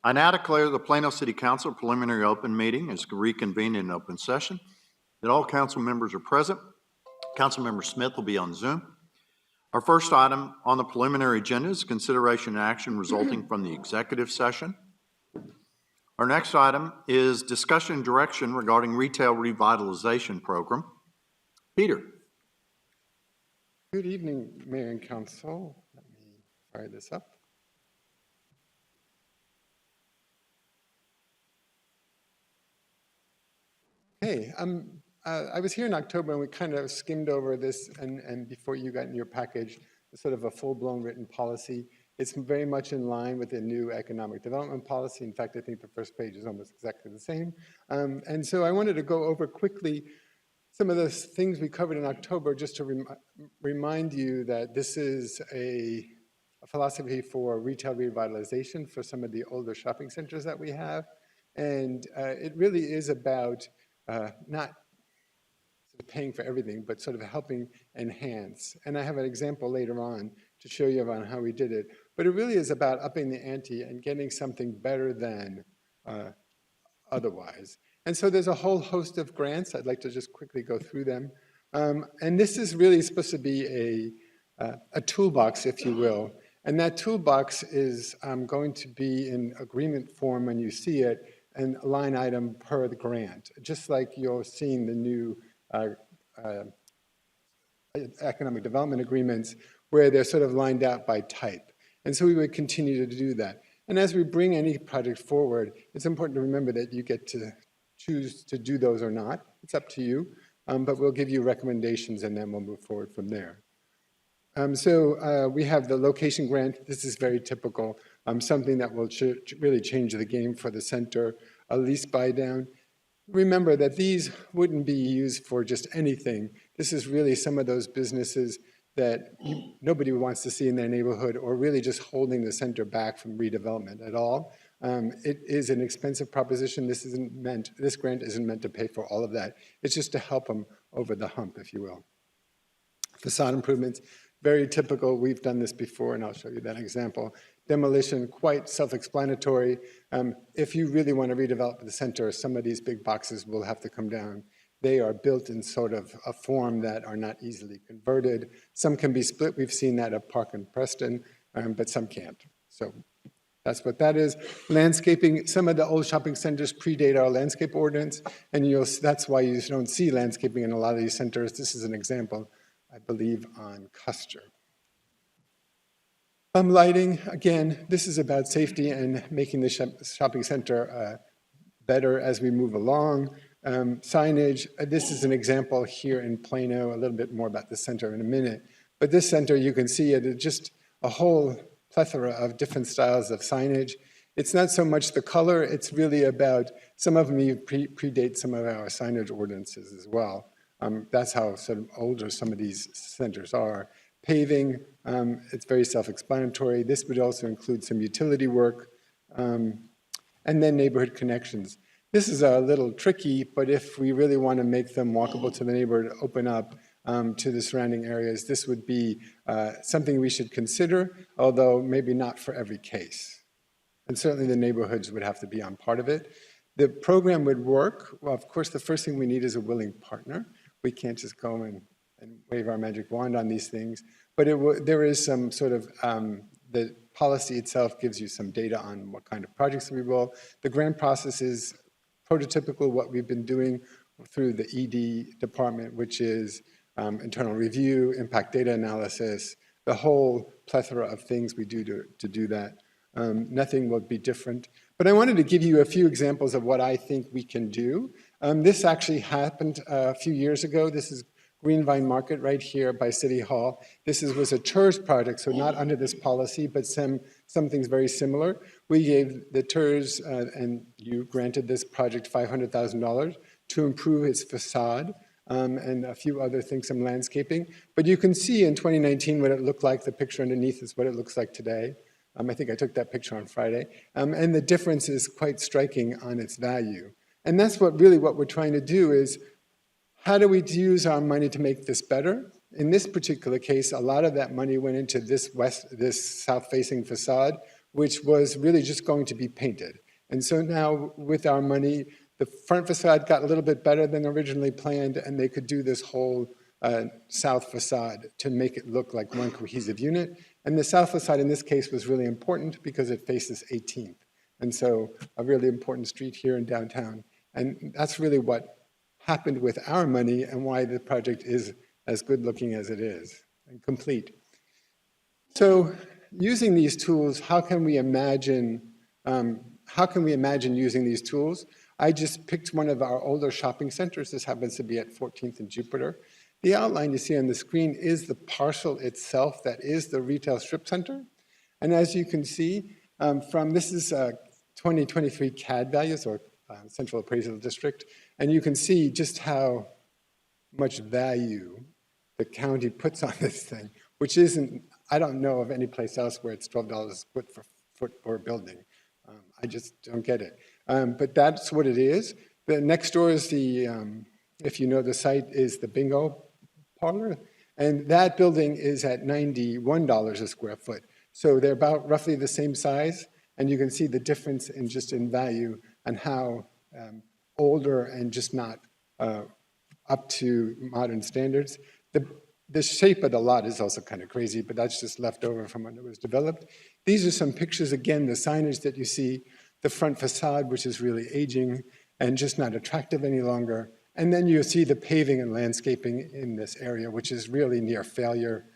I now declare the Plano City Council preliminary open meeting is reconvened in open session. That all council members are present. Councilmember Smith will be on Zoom. Our first item on the preliminary agenda is consideration and action resulting from the executive session. Our next item is discussion and direction regarding retail revitalization program. Peter. Good evening, Mayor and Council. Let me fire this up. Hey, I was here in October and we kind of skimmed over this and before you got in your package, sort of a full-blown written policy. It's very much in line with the new economic development policy. In fact, I think the first page is almost exactly the same. And so I wanted to go over quickly some of the things we covered in October just to remind you that this is a philosophy for retail revitalization for some of the older shopping centers that we have. And it really is about not sort of paying for everything, but sort of helping enhance. And I have an example later on to show you about how we did it. But it really is about upping the ante and getting something better than otherwise. And so there's a whole host of grants. I'd like to just quickly go through them. And this is really supposed to be a toolbox, if you will. And that toolbox is going to be in agreement form when you see it, and a line item per the grant, just like you're seeing the new economic development agreements where they're sort of lined out by type. And so we would continue to do that. And as we bring any project forward, it's important to remember that you get to choose to do those or not. It's up to you, but we'll give you recommendations and then we'll move forward from there. So we have the location grant. This is very typical, something that will really change the game for the center, a lease buy down. Remember that these wouldn't be used for just anything. This is really some of those businesses that nobody wants to see in their neighborhood or really just holding the center back from redevelopment at all. It is an expensive proposition. This grant isn't meant to pay for all of that. It's just to help them over the hump, if you will. Facade improvements, very typical. We've done this before, and I'll show you that example. Demolition, quite self-explanatory. If you really want to redevelop the center, some of these big boxes will have to come down. They are built in sort of a form that are not easily converted. Some can be split. We've seen that at Park and Preston, but some can't. So that's what that is. Landscaping, some of the old shopping centers predate our landscape ordinance, and that's why you don't see landscaping in a lot of these centers. This is an example, I believe, on Custer. Lighting, again, this is about safety and making the shopping center better as we move along. Signage, this is an example here in Plano, a little bit more about the center in a minute. But this center, you can see it, it's just a whole plethora of different styles of signage. It's not so much the color, it's really about, some of them predate some of our signage ordinances as well. That's how sort of older some of these centers are. Paving, it's very self-explanatory. This would also include some utility work. And then neighborhood connections. This is a little tricky, but if we really want to make them walkable to the neighborhood, open up to the surrounding areas, this would be something we should consider, although maybe not for every case. And certainly the neighborhoods would have to be on part of it. The program would work. Well, of course, the first thing we need is a willing partner. We can't just go and wave our magic wand on these things. But there is some sort of, the policy itself gives you some data on what kind of projects we will. The grant process is prototypical what we've been doing through the ED department, which is internal review, impact data analysis, the whole plethora of things we do to do that. Nothing will be different. But I wanted to give you a few examples of what I think we can do. This actually happened a few years ago. This is Greenvine Market right here by City Hall. This was a TERS project, so not under this policy, but something very similar. We gave the TERS, and you granted this project $500,000 to improve its facade and a few other things, some landscaping. But you can see in 2019 what it looked like. The picture underneath is what it looks like today. I think I took that picture on Friday. And the difference is quite striking on its value. And that's what we're trying to do is, how do we use our money to make this better? In this particular case, a lot of that money went into this south-facing facade, which was really just going to be painted. And so now with our money, the front facade got a little bit better than originally planned, and they could do this whole south facade to make it look like one cohesive unit. And the south facade in this case was really important because it faces 18th. And so a really important street here in downtown. And that's really what happened with our money and why the project is as good looking as it is and complete. So using these tools, how can we imagine using these tools? I just picked one of our older shopping centers. This happens to be at 14th and Jupiter. The outline you see on the screen is the parcel itself that is the retail strip center. And as you can see, this is 2023 CAD values, or Central Appraisal District, and you can see just how much value the county puts on this thing, which isn't, I don't know of any place else where it's $12 a foot for a building. I just don't get it. But that's what it is. The next door is the, if you know the site, is the bingo parlor. And that building is at $91 a square foot. So they're about roughly the same size. And you can see the difference in value and how older and just not up to modern standards. The shape of the lot is also kind of crazy, but that's just left over from when it was developed. These are some pictures, again, the signage that you see, the front facade, which is really aging and just not attractive any longer. And then you see the paving and landscaping in this area, which is really near failure.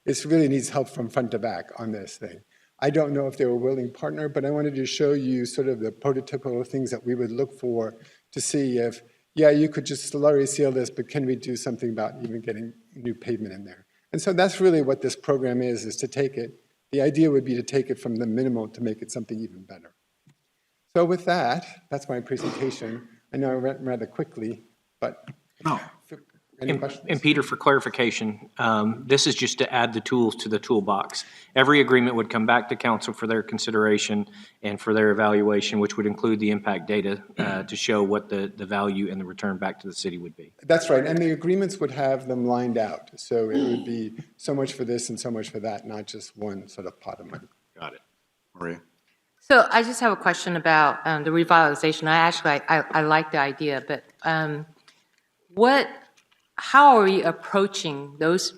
It really needs help from front to back on this thing. I don't know if they're a willing partner, but I wanted to show you sort of the prototypical things that we would look for to see if, yeah, you could just slurry seal this, but can we do something about even getting new pavement in there? And so that's really what this program is to take it. The idea would be to take it from the minimal to make it something even better. So with that, that's my presentation. I know I went rather quickly, but any questions? And Peter, for clarification, this is just to add the tools to the toolbox. Every agreement would come back to council for their consideration and for their evaluation, which would include the impact data to show what the value and the return back to the city would be. That's right, and the agreements would have them lined out. So it would be so much for this and so much for that, not just one sort of pot of money. Got it. Maria? So I just have a question about the revitalization. I like the idea, but how are we approaching those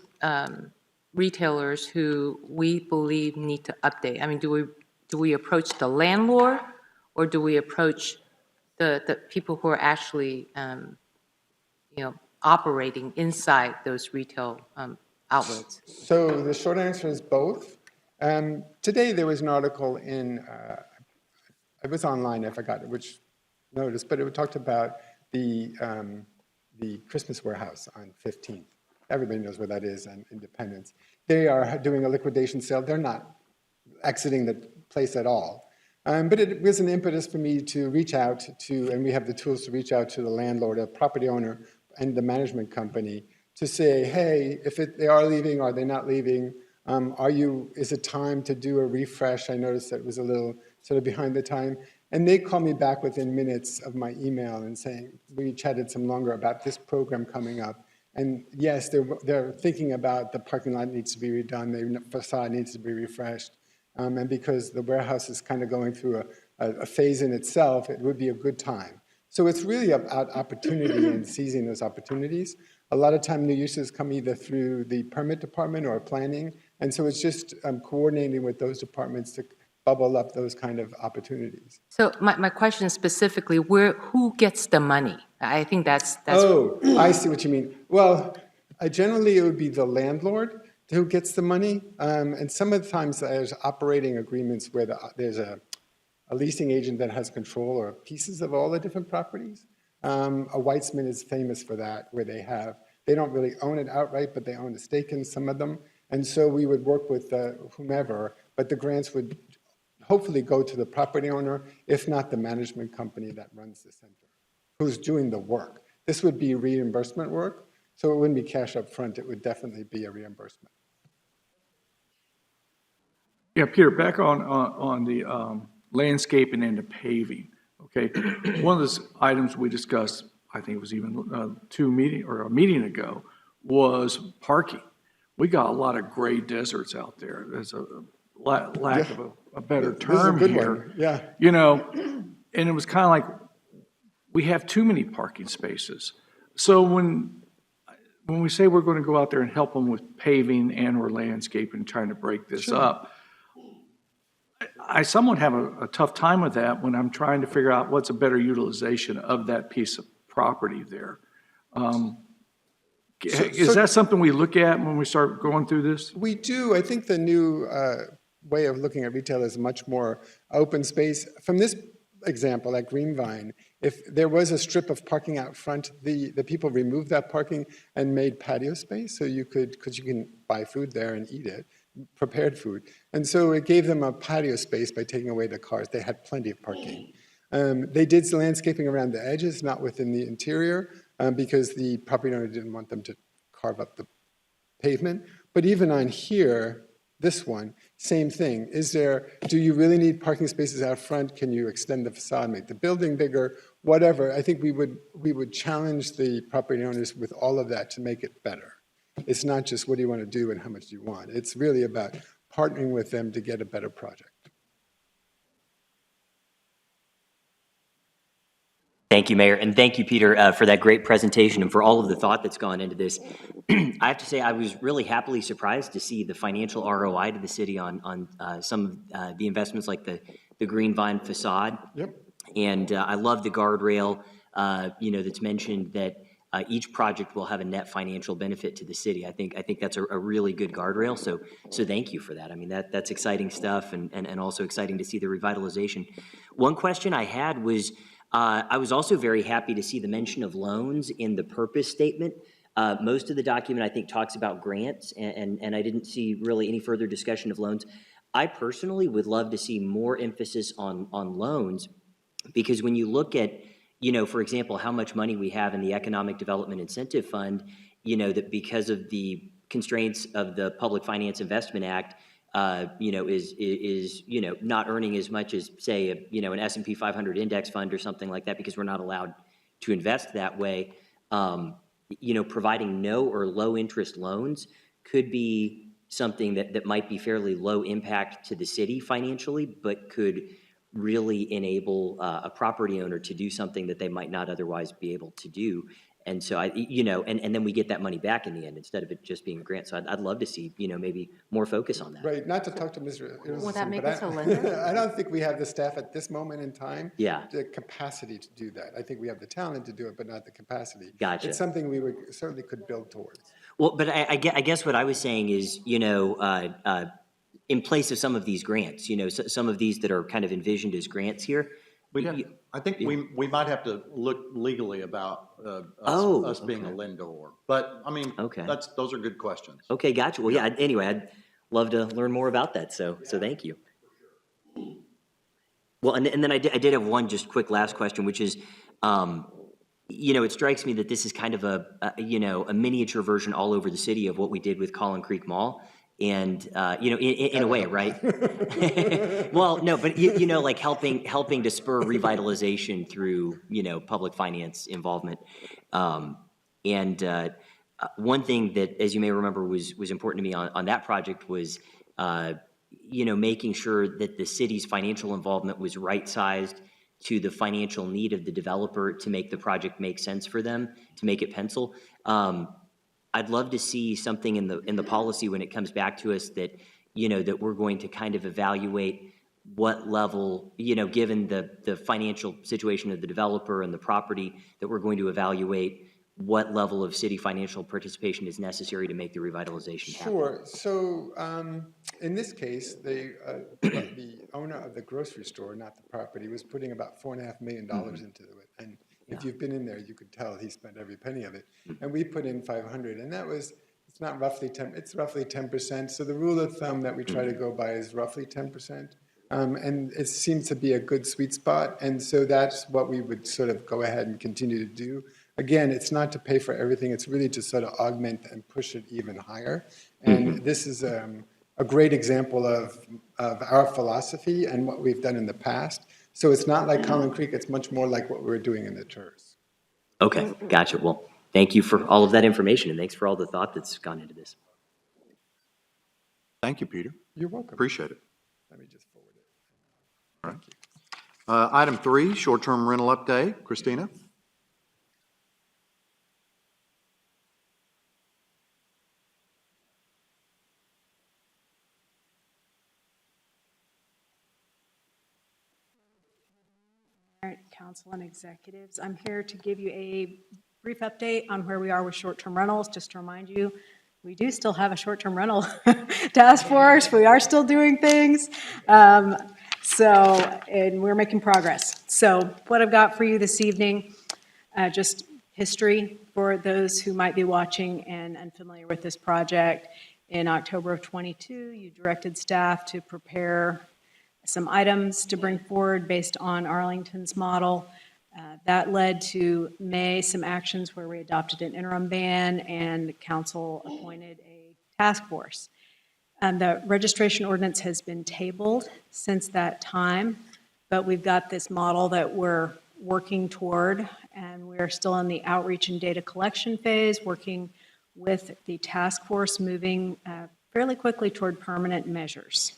retailers who we believe need to update? I mean, do we approach the landlord, or do we approach the people who are actually operating inside those retail outlets? So the short answer is both. Today there was an article in, it was online, I forgot which notice, but it talked about the Christmas warehouse on 15th. Everybody knows where that is on Independence. They are doing a liquidation sale. They're not exiting the place at all. But it was an impetus for me to reach out to, and we have the tools to reach out to the landlord, a property owner, and the management company to say, hey, if they are leaving, are they not leaving? Is it time to do a refresh? I noticed that it was a little sort of behind the time. And they called me back within minutes of my email and saying, we chatted some longer about this program coming up. And yes, they're thinking about the parking lot needs to be redone, the facade needs to be refreshed. And because the warehouse is kind of going through a phase in itself, it would be a good time. So it's really about opportunity and seizing those opportunities. A lot of time new uses come either through the permit department or planning. And so it's just coordinating with those departments to bubble up those kind of opportunities. So my question is specifically, who gets the money? I think that's. Oh, I see what you mean. Well, generally it would be the landlord who gets the money. And some of the times there's operating agreements where there's a leasing agent that has control or pieces of all the different properties. A Weitzman is famous for that, where they don't really own it outright, but they own a stake in some of them. And so we would work with whomever, but the grants would hopefully go to the property owner, if not the management company that runs the center, who's doing the work. This would be reimbursement work, so it wouldn't be cash up front, it would definitely be a reimbursement. Yeah, Peter, back on the landscaping and the paving, okay? One of the items we discussed, I think it was even a meeting ago, was parking. we got a lot of gray deserts out there. There's a lack of a better This is a term good here. one, yeah. You know, and it was kind of like, we have too many parking spaces. So when we say we're going to go out there and help them with paving and or landscaping, trying to break this up, I somewhat have a tough time with that when I'm trying to figure out what's a better utilization of that piece of property there. Is that something we look at when we start going through this? We do. I think the new way of looking at retail is much more open space. From this example at Greenvine, if there was a strip of parking out front, the people removed that parking and made patio space, so you could, because you can buy food there and eat it, prepared food. And so it gave them a patio space by taking away the cars. They had plenty of parking. They did landscaping around the edges, not within the interior, because the property owner didn't want them to carve up the pavement. But even on here, this one, same thing. Do you really need parking spaces out front? Can you extend the facade, make the building bigger, whatever? I think we would challenge the property owners with all of that to make it better. It's not just what do you want to do and how much do you want. It's really about partnering with them to get a better project. Thank you, Mayor, and thank you, Peter, for that great presentation and for all of the thought that's gone into this. I have to say I was really happily surprised to see the financial ROI to the city on some of the investments like the Greenvine facade. Yep. And I love the guardrail, that's mentioned that each project will have a net financial benefit to the city. I think that's a really good guardrail. So thank you for that. I mean, that's exciting stuff and also exciting to see the revitalization. One question I had was, I was also very happy to see the mention of loans in the purpose statement. Most of the document, I think, talks about grants, and I didn't see really any further discussion of loans. I personally would love to see more emphasis on loans, because when you look at, for example, how much money we have in the Economic Development Incentive Fund, that because of the constraints of the Public Finance Investment Act, is not earning as much as, say, an S&P 500 index fund or something like that, because we're not allowed to invest that way. Providing no or low interest loans could be something that might be fairly low impact to the city financially, but could really enable a property owner to do something that they might not otherwise be able to do. And so and then we get that money back in the end instead of it just being a grant. So I'd love to see, maybe more focus on that. Right, not to talk to Mr. Will that make but us a lender? I don't think we have the staff at this moment in time. Yeah. The capacity to do that. I think we have the talent to do it, but not the capacity. Gotcha. It's something we certainly could build towards. Well, but I guess what I was saying is, in place of some of these grants, some of these that are kind of envisioned as grants here. I think we might have to look legally about us being a lender. But, I mean, Okay. those are good questions. Okay, gotcha. Well, yeah, anyway, I'd love to learn more about that, so thank you. Well, and then I did have one just quick last question, which is, it strikes me that this is kind of a miniature version all over the city of what we did with Collin Creek Mall. And, in a way, right? Well, no, but, like helping to spur revitalization through, public finance involvement. And one thing that, as you may remember, was important to me on that project was, making sure that the city's financial involvement was right-sized to the financial need of the developer to make the project make sense for them, to make it pencil. I'd love to see something in the policy when it comes back to us that, that we're going to kind of evaluate what level, given the financial situation of the developer and the property, that we're going to evaluate what level of city financial participation is necessary to make the revitalization happen. Sure. So in this case, the owner of the grocery store, not the property, was putting about $4.5 million into it. And if you've been in there, you could tell he spent every penny of it. And we put in 500, and it's not roughly 10, it's roughly 10%. So the rule of thumb that we try to go by is roughly 10%. And it seems to be a good sweet spot. And so that's what we would sort of go ahead and continue to do. Again, it's not to pay for everything. It's really to sort of augment and push it even higher. And this is a great example of our philosophy and what we've done in the past. So it's not like Collin Creek. It's much more like what we're doing in the TERS. Okay, gotcha. Well, thank you for all of that information, and thanks for all the thought that's gone into this. Thank you, Peter. You're welcome. Appreciate it. Let me just forward it. All right. Item 3, short-term rental update. Christina? Council and executives. I'm here to give you a brief update on where we are with short-term rentals. Just to remind you, we do still have a short-term rental task force. We are still doing things. And we're making progress. So what I've got for you this evening, just history for those who might be watching and unfamiliar with this project. In October of 22, you directed staff to prepare some items to bring forward based on Arlington's model. That led to May, some actions where we adopted an interim ban and council appointed a task force. The registration ordinance has been tabled since that time, but we've got this model that we're working toward, and we're still in the outreach and data collection phase, working with the task force, moving fairly quickly toward permanent measures.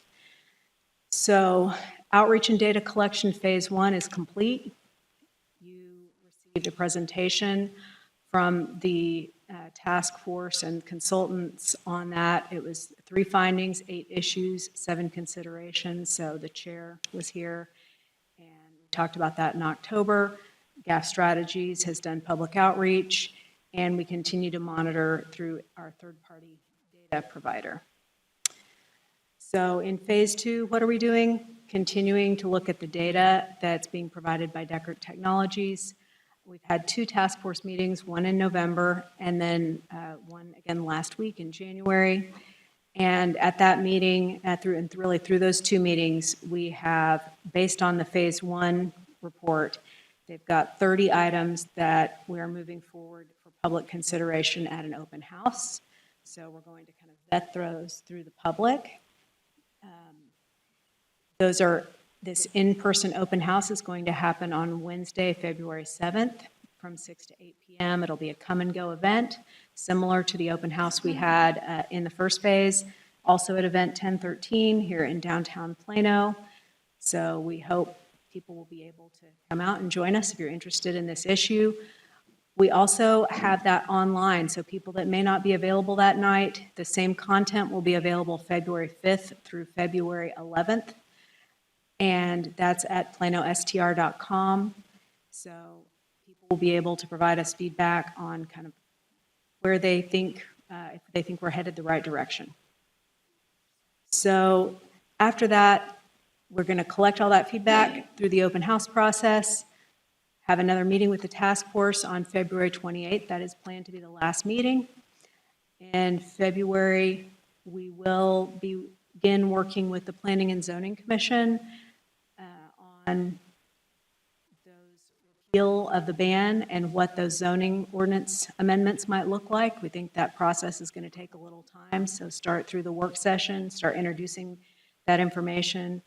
So outreach and data collection phase 1 is complete. You received a presentation from the task force and consultants on that. It was 3 findings, 8 issues, 7 considerations. So the chair was here and we talked about that in October. Gas Strategies has done public outreach, and we continue to monitor through our third-party data provider. So in phase 2, what are we doing? Continuing to look at the data that's being provided by Deckert Technologies. We've had 2 task force meetings, one in November and then one again last week in January. And at that meeting, through those 2 meetings, we have, based on the phase 1 report, they've got 30 items that we are moving forward for public consideration at an open house. So we're going to kind of vet those through the public. This in-person open house is going to happen on Wednesday, February 7th from 6 to 8 p.m. It'll be a come-and-go event, similar to the open house we had in the first phase, also at event 1013 here in downtown Plano. So we hope people will be able to come out and join us if you're interested in this issue. We also have that online, so people that may not be available that night, the same content will be available February 5th through February 11th. And that's at planostr.com. So people will be able to provide us feedback on kind of where they think, if they think we're headed the right direction. So after that, we're going to collect all that feedback through the open house process, have another meeting with the task force on February 28th. That is planned to be the last meeting. In February, we will begin working with the Planning and Zoning Commission on those repeal of the ban and what those zoning ordinance amendments might look like. We think that process is going to take a little time, so start through the work session, start introducing that information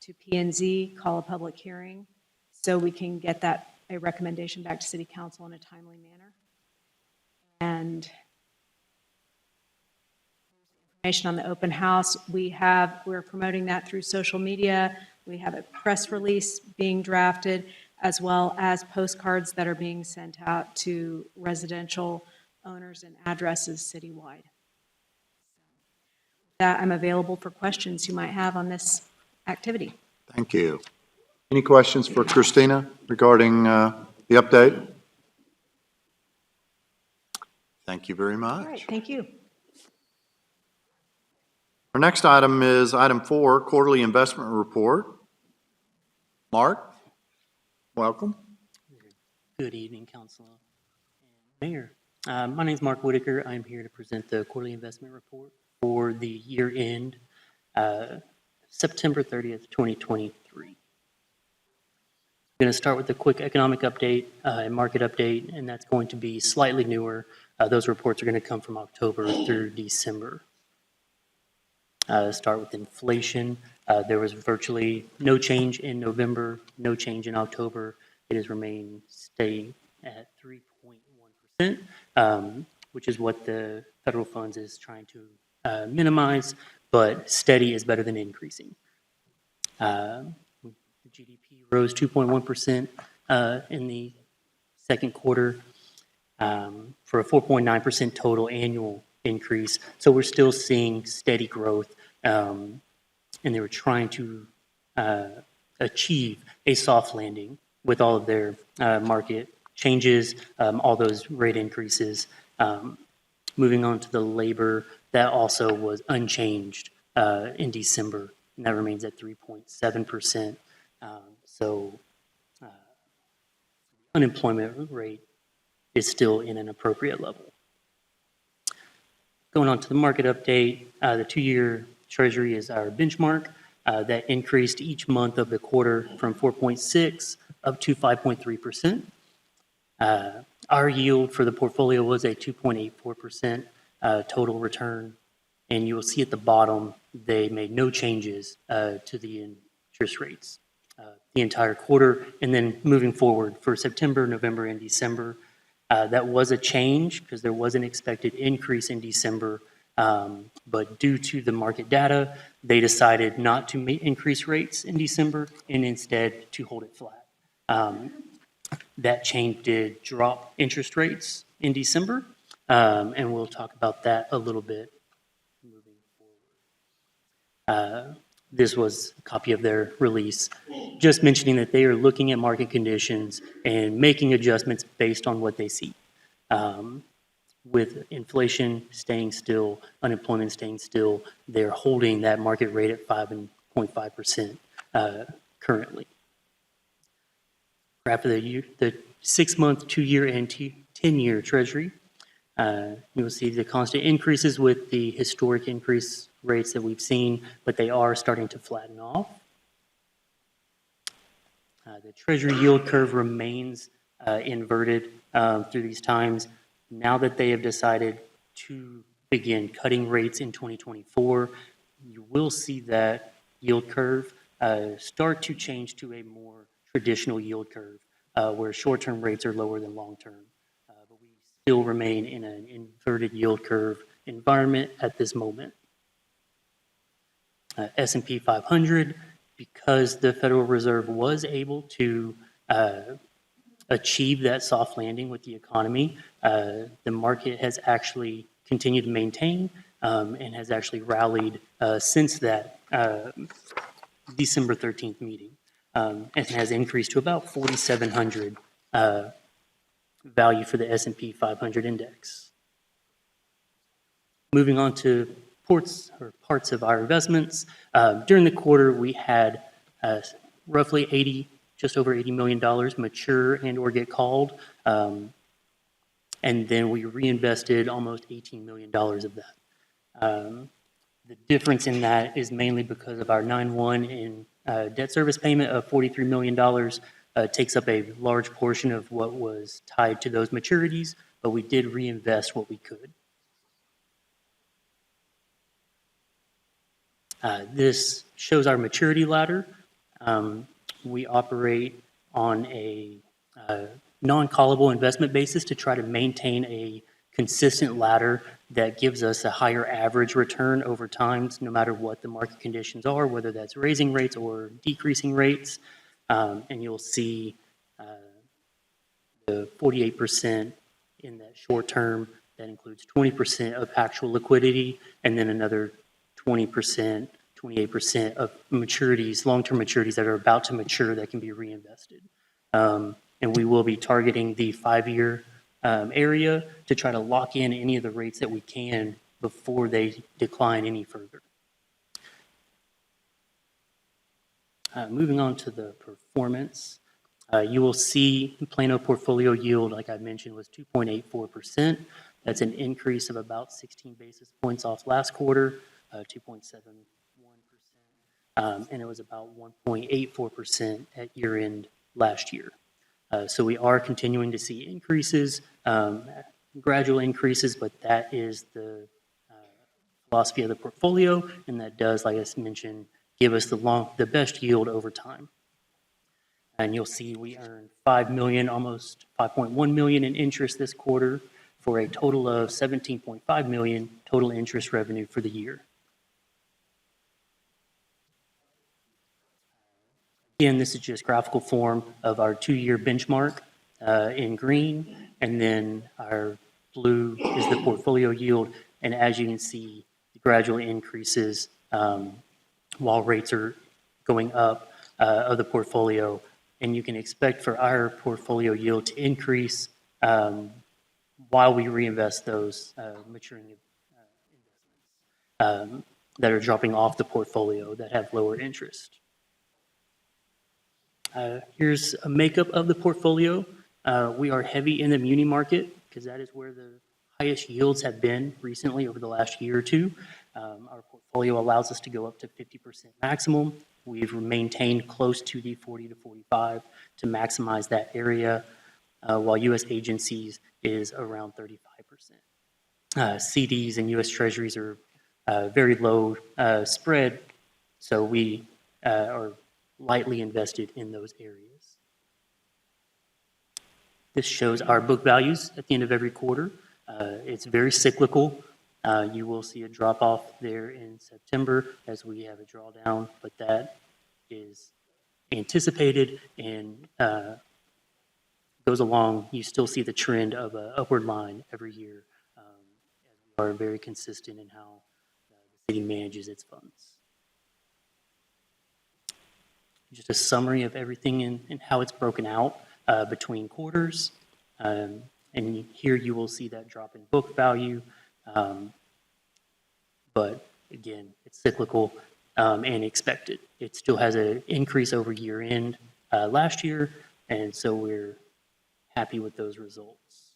to P&Z, call a public hearing, so we can get a recommendation back to City Council in a timely manner. And information on the open house, we're promoting that through social media. We have a press release being drafted, as well as postcards that are being sent out to residential owners and addresses citywide. That I'm available for questions you might have on this activity. Thank you. Any questions for Christina regarding the update? Thank you very much. All right, thank you. Our next item is item 4, quarterly investment report. Mark, welcome. Good evening, Council and Mayor. My name is Mark Whitaker. I'm here to present the quarterly investment report for the year end, September 30th, 2023. I'm going to start with a quick economic update and market update, and that's going to be slightly newer. Those reports are going to come from October through December. Start with inflation. There was virtually no change in November, no change in October. It has remained steady at 3.1%, which is what the federal funds is trying to minimize. but steady is better than increasing. The GDP rose 2.1% in the second quarter for a 4.9% total annual increase. So we're still seeing steady growth, and they were trying to achieve a soft landing with all of their market changes, all those rate increases. Moving on to the labor, that also was unchanged in December, and that remains at 3.7%. So unemployment rate is still in an appropriate level. Going on to the market update, the 2-year Treasury is our benchmark. That increased each month of the quarter from 4.6 up to 5.3%. Our yield for the portfolio was a 2.84% total return, and you will see at the bottom they made no changes to the interest rates the entire quarter. And then moving forward for September, November, and December, that was a change because there was an expected increase in December, but due to the market data, they decided not to increase rates in December and instead to hold it flat. That change did drop interest rates in December, and we'll talk about that a little bit moving forward. This was a copy of their release, just mentioning that they are looking at market conditions and making adjustments based on what they see. With inflation staying still, unemployment staying still, they're holding that market rate at 5.5% currently. Graph of the 6-month, 2-year, and 10-year Treasury. You will see the constant increases with the historic increase rates that we've seen, but they are starting to flatten off. The Treasury yield curve remains inverted through these times. Now that they have decided to begin cutting rates in 2024, you will see that yield curve start to change to a more traditional yield curve where short-term rates are lower than long-term. But we still remain in an inverted yield curve environment at this moment. S&P 500, because the Federal Reserve was able to achieve that soft landing with the economy, the market has actually continued to maintain and has actually rallied since that December 13th meeting, and has increased to about 4,700 value for the S&P 500 index. Moving on to parts of our investments. During the quarter, we had roughly just over $80 million mature and or get called. And then we reinvested almost $18 million of that. The difference in that is mainly because of our 9/1 in debt service payment of $43 million takes up a large portion of what was tied to those maturities, but we did reinvest what we could. This shows our maturity ladder. We operate on a non-callable investment basis to try to maintain a consistent ladder that gives us a higher average return over time, no matter what the market conditions are, whether that's raising rates or decreasing rates. And you'll see the 48% in that short term, that includes 20% of actual liquidity, and then another 20%, 28% of maturities, long-term maturities that are about to mature that can be reinvested. And we will be targeting the 5-year area to try to lock in any of the rates that we can before they decline any further. Moving on to the performance, you will see the Plano portfolio yield, like I mentioned, was 2.84%. That's an increase of about 16 basis points off last quarter, 2.71%, and it was about 1.84% at year-end last year. So we are continuing to see increases, gradual increases, but that is the philosophy of the portfolio, and that does, like I mentioned, give us the best yield over time. And you'll see we earned $5 million, almost $5.1 million in interest this quarter, for a total of $17.5 million total interest revenue for the year. Again, this is just graphical form of our 2-year benchmark in green, and then our blue is the portfolio yield. And as you can see, the gradual increases while rates are going up of the portfolio. And you can expect for our portfolio yield to increase while we reinvest those maturing investments that are dropping off the portfolio that have lower interest. Here's a makeup of the portfolio. We are heavy in the muni market because that is where the highest yields have been recently over the last year or two. Our portfolio allows us to go up to 50% maximum. We've maintained close to the 40 to 45 to maximize that area, while U.S. agencies is around 35%. CDs and U.S. Treasuries are very low spread, so we are lightly invested in those areas. This shows our book values at the end of every quarter. It's very cyclical. You will see a drop off there in September as we have a drawdown, but that is anticipated and goes along. You still see the trend of an upward line every year as we are very consistent in how the city manages its funds. Just a summary of everything and how it's broken out between quarters. And here you will see that drop in book value. But again, it's cyclical and expected. It still has an increase over year end last year, and so we're happy with those results.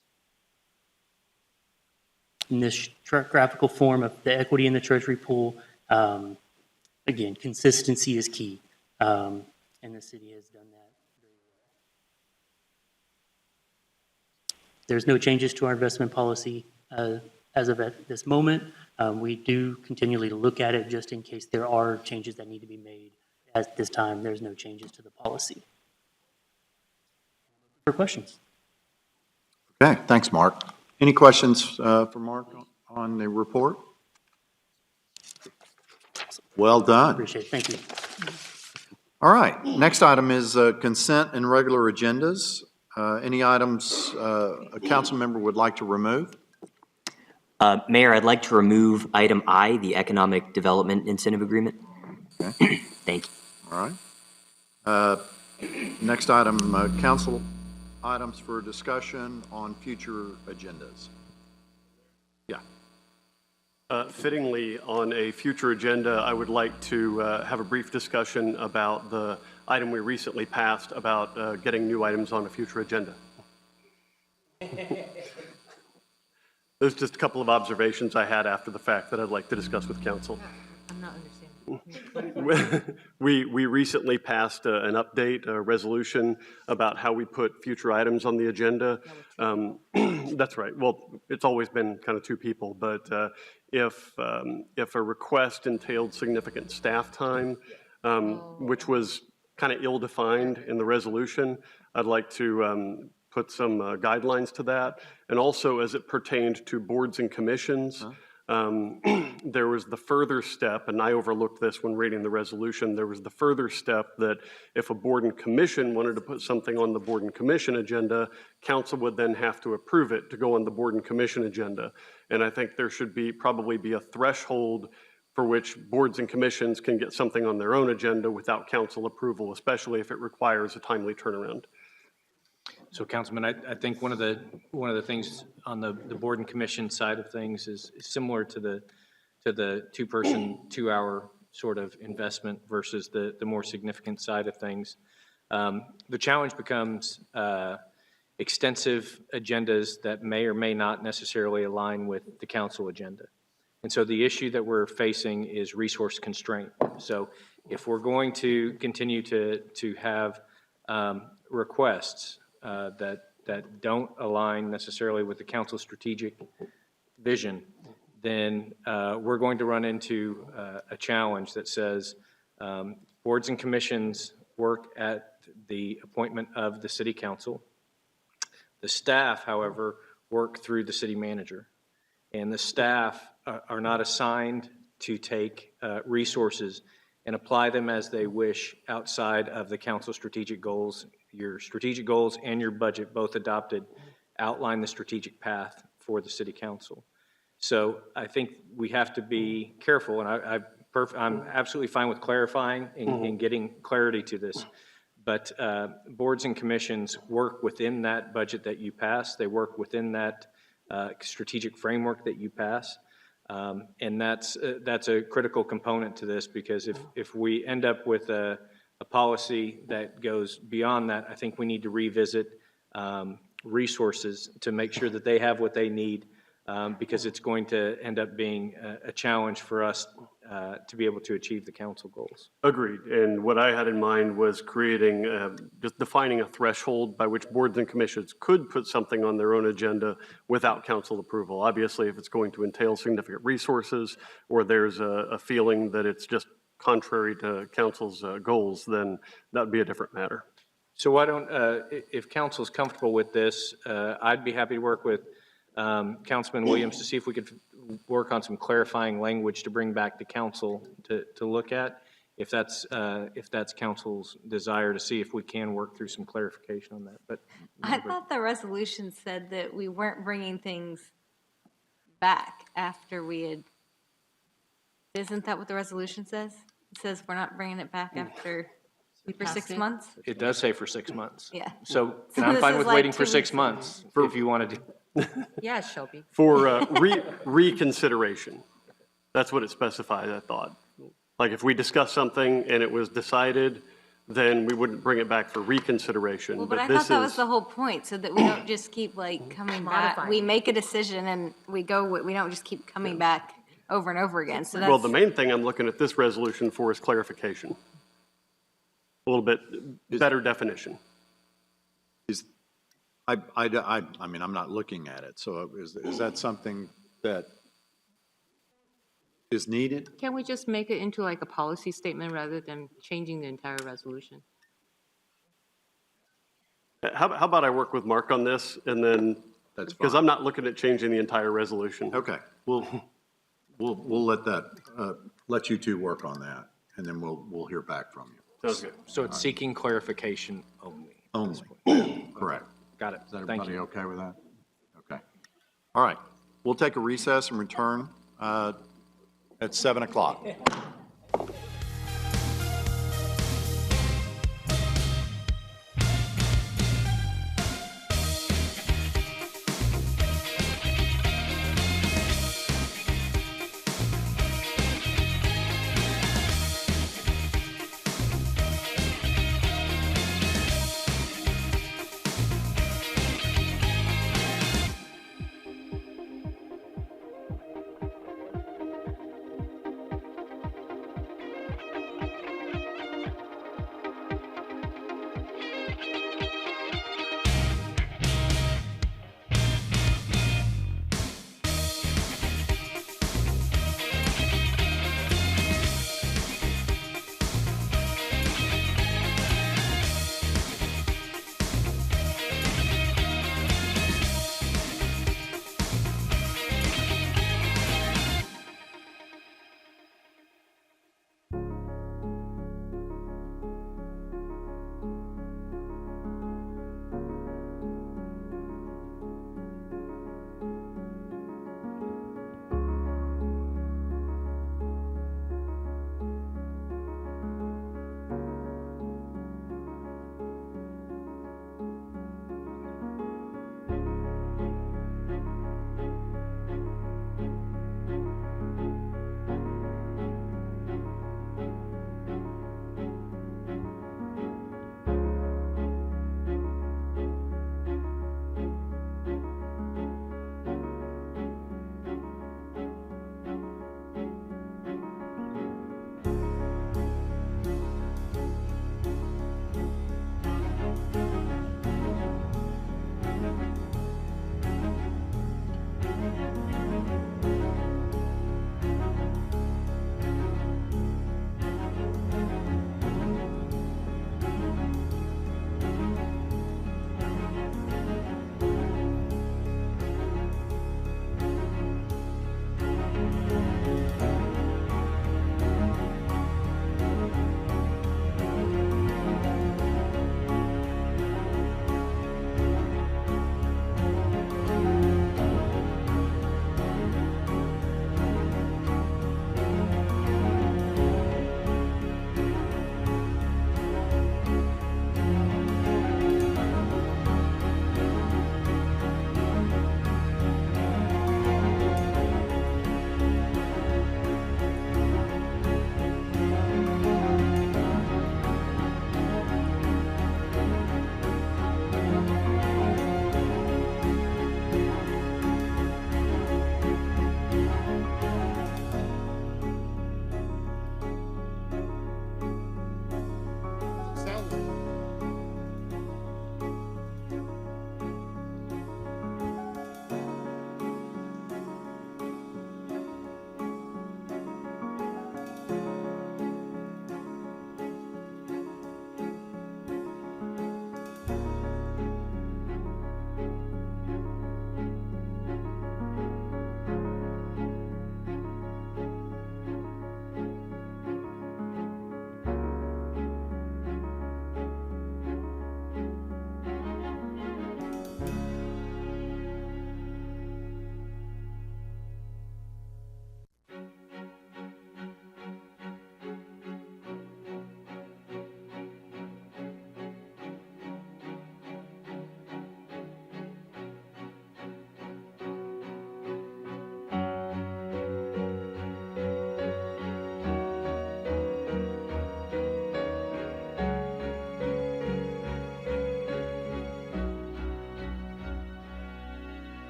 In this graphical form of the equity in the treasury pool, again, consistency is key. And the city has done that very well. There's no changes to our investment policy as of at this moment. We do continually look at it just in case there are changes that need to be made. At this time, there's no changes to the policy. For questions? Okay, thanks, Mark. Any questions for Mark on the report? Well done. Appreciate it. Thank you. All right, next item is consent and regular agendas. Any items a council member would like to remove? Mayor, I'd like to remove item I, the Economic Development Incentive Agreement. Okay. Thank you. All right. Next item, council items for discussion on future agendas. Yeah. Fittingly, on a future agenda, I would like to have a brief discussion about the item we recently passed about getting new items on a future agenda. There's just a couple of observations I had after the fact that I'd like to discuss with council. I'm not understanding. We recently passed an update, a resolution about how we put future items on the agenda. That's right. Well, it's always been kind of two people, but if a request entailed significant staff time, which was kind of ill-defined in the resolution, I'd like to put some guidelines to that. And also as it pertained to boards and commissions, there was the further step, and I overlooked this when reading the resolution, there was the further step that if a board and commission wanted to put something on the board and commission agenda, council would then have to approve it to go on the board and commission agenda. And I think there should probably be a threshold for which boards and commissions can get something on their own agenda without council approval, especially if it requires a timely turnaround. So, Councilman, I think one of the things on the board and commission side of things is similar to the two-person, 2-hour sort of investment versus the more significant side of things. The challenge becomes extensive agendas that may or may not necessarily align with the council agenda. And so the issue that we're facing is resource constraint. So if we're going to continue to have requests that don't align necessarily with the council's strategic vision, then we're going to run into a challenge that says boards and commissions work at the appointment of the city council. The staff, however, work through the city manager. And the staff are not assigned to take resources and apply them as they wish outside of the council strategic goals. Your strategic goals and your budget, both adopted, outline the strategic path for the city council. So I think we have to be careful, and I'm absolutely fine with clarifying and getting clarity to this. But boards and commissions work within that budget that you pass. They work within that strategic framework that you pass. And that's a critical component to this, because if we end up with a policy that goes beyond that, I think we need to revisit resources to make sure that they have what they need, because it's going to end up being a challenge for us to be able to achieve the council goals. Agreed. And what I had in mind was creating, just defining a threshold by which boards and commissions could put something on their own agenda without council approval. Obviously, if it's going to entail significant resources, or there's a feeling that it's just contrary to council's goals, then that would be a different matter. So why don't, if council's comfortable with this, I'd be happy to work with Councilman Williams to see if we could work on some clarifying language to bring back to council to look at, if that's council's desire, to see if we can work through some clarification on that. But I thought the resolution said that we weren't bringing things back after we had, isn't that what the resolution says? It says we're not bringing it back after, for 6 months? it does say for 6 months. Yeah. So, So and I'm this fine is with like waiting 2 for 6 weeks. months if you wanted to. Yeah, Shelby. For reconsideration. That's what it specified, I thought. Like if we discussed something and it was decided, then we wouldn't bring it back for reconsideration. Well, but I this thought that was is- the whole point, so that we don't just keep like coming back. Modifying. We make a decision and we don't just keep coming back over and over again, so that's. Well, the main thing I'm looking at this resolution for is clarification. A little bit better definition. I mean, I'm not looking at it, so is that something that is needed? Can we just make it into like a policy statement rather than changing the entire resolution? How about I work with Mark on this, and then, That's because fine. I'm not looking at changing the entire resolution. Okay, we'll let you two work on that, and then we'll hear back from you. Sounds good. So it's seeking clarification only. Only, correct. Got it. Is Thank everybody you. okay with that? Okay. All right, we'll take a recess and return at 7 o'clock.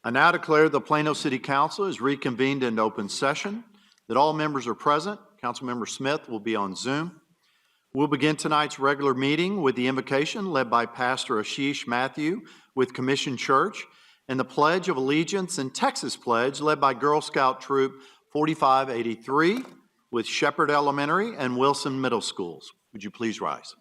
I now declare the Plano City Council is reconvened in open session, that all members are present. Councilmember Smith will be on Zoom. We'll begin tonight's regular meeting with the invocation led by Pastor Ashish Matthew with Commission Church and the Pledge of Allegiance and Texas Pledge led by Girl Scout Troop 4583 with Shepherd Elementary and Wilson Middle Schools. Would you please rise?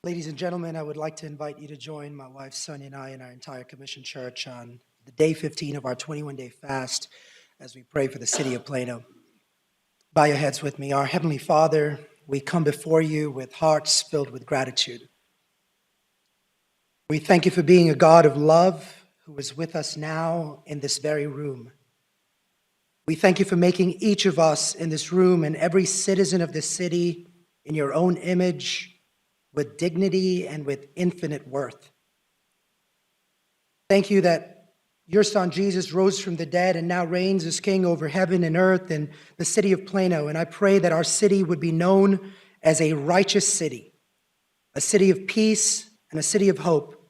Ladies and gentlemen, I would like to invite you to join my wife Sonia and I and our entire Commission Church on the day 15 of our 21-day fast as we pray for the city of Plano. Bow your heads with me. Our Heavenly Father, we come before you with hearts filled with gratitude. We thank you for being a God of love who is with us now in this very room. We thank you for making each of us in this room and every citizen of this city in your own image, with dignity and with infinite worth. Thank you that your Son Jesus rose from the dead and now reigns as King over heaven and earth in the city of Plano. And I pray that our city would be known as a righteous city, a city of peace and a city of hope,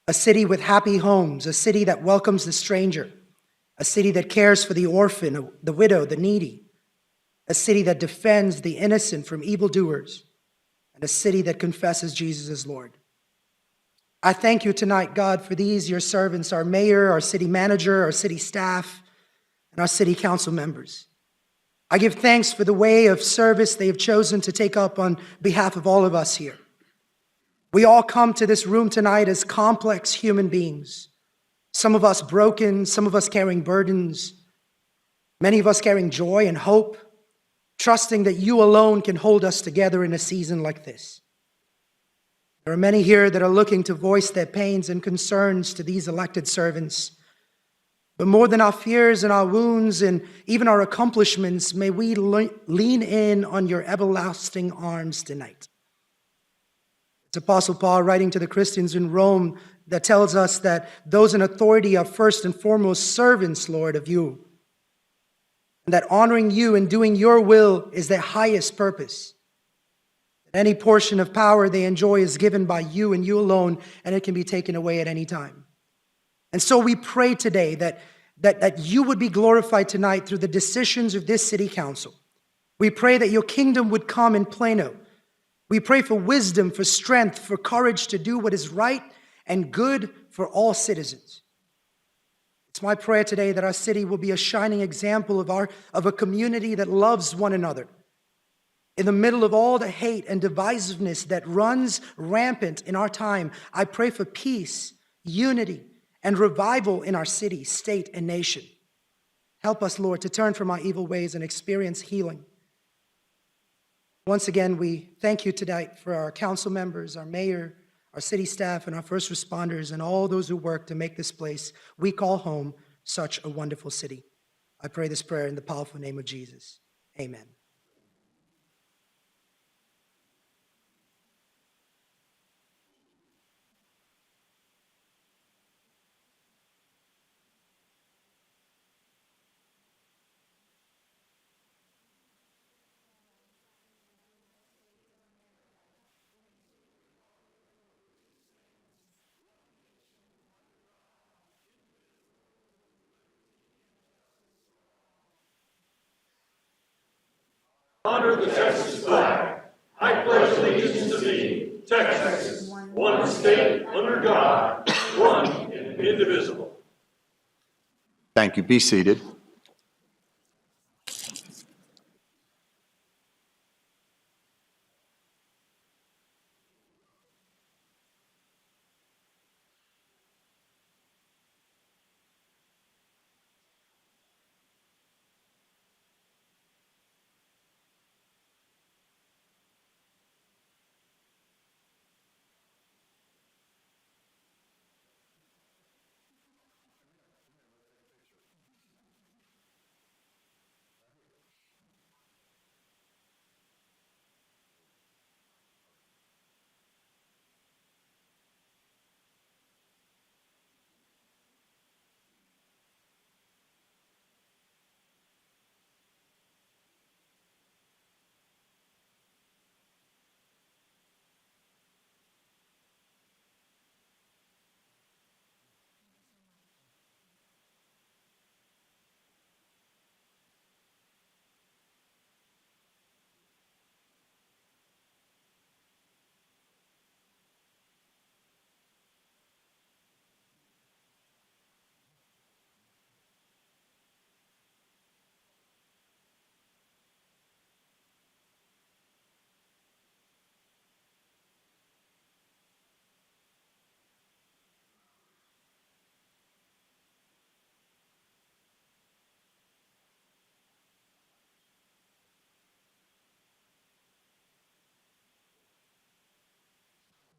a city with happy homes, a city that welcomes the stranger, a city that cares for the orphan, the widow, the needy, a city that defends the innocent from evildoers, and a city that confesses Jesus as Lord. I thank you tonight, God, for these, your servants, our mayor, our city manager, our city staff, and our city council members. I give thanks for the way of service they have chosen to take up on behalf of all of us here. We all come to this room tonight as complex human beings, some of us broken, some of us carrying burdens, many of us carrying joy and hope, trusting that you alone can hold us together in a season like this. There are many here that are looking to voice their pains and concerns to these elected servants. But more than our fears and our wounds and even our accomplishments, may we lean in on your everlasting arms tonight. It's Apostle Paul writing to the Christians in Rome that tells us that those in authority are first and foremost servants, Lord, of you. And that honoring you and doing your will is their highest purpose. That any portion of power they enjoy is given by you and you alone, and it can be taken away at any time. And so we pray today that you would be glorified tonight through the decisions of this city council. We pray that your kingdom would come in Plano. We pray for wisdom, for strength, for courage to do what is right and good for all citizens. It's my prayer today that our city will be a shining example of a community that loves one another. In the middle of all the hate and divisiveness that runs rampant in our time, I pray for peace, unity, and revival in our city, state, and nation. Help us, Lord, to turn from our evil ways and experience healing. Once again, we thank you tonight for our council members, our mayor, our city staff, and our first responders, and all those who work to make this place we call home such a wonderful city. I pray this prayer in the powerful name of Jesus. Amen. Honor the Texas flag. I pledge allegiance to thee, Texas, one state under God, one and indivisible. Thank you. Be seated.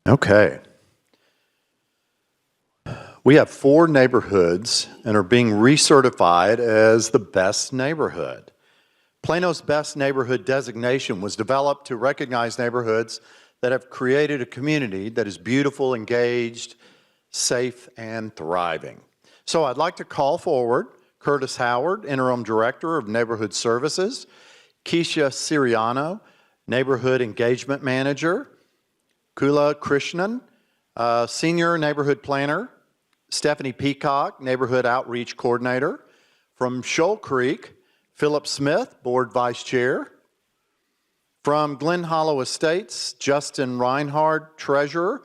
Okay. We have 4 neighborhoods and are being recertified as the best neighborhood. Plano's best neighborhood designation was developed to recognize neighborhoods that have created a community that is beautiful, engaged, safe, and thriving. So I'd like to call forward Curtis Howard, Interim Director of Neighborhood Services, Keisha Siriano, Neighborhood Engagement Manager, Kula Krishnan, Senior Neighborhood Planner, Stephanie Peacock, Neighborhood Outreach Coordinator. From Shoal Creek, Philip Smith, Board Vice Chair. From Glen Hollow Estates, Justin Reinhard, Treasurer.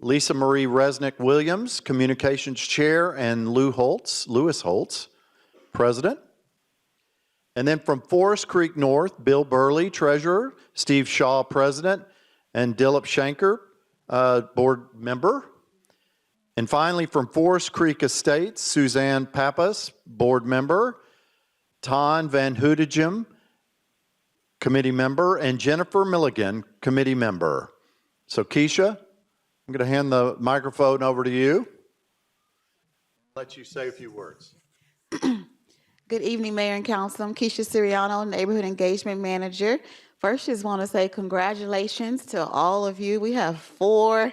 Lisa Marie Resnick Williams, Communications Chair, and Lewis Holtz, President. And then from Forest Creek North, Bill Burley, Treasurer, Steve Shaw, President, and Dilip Shanker, Board Member. And finally, from Forest Creek Estates, Suzanne Pappas, Board Member, Ton Van Hoedegem, Committee Member, and Jennifer Milligan, Committee Member. So Keisha, I'm going to hand the microphone over to you. Let you say a few words. Good evening, Mayor and Council. I'm Keisha Siriano, Neighborhood Engagement Manager. First, just want to say congratulations to all of you. We have 4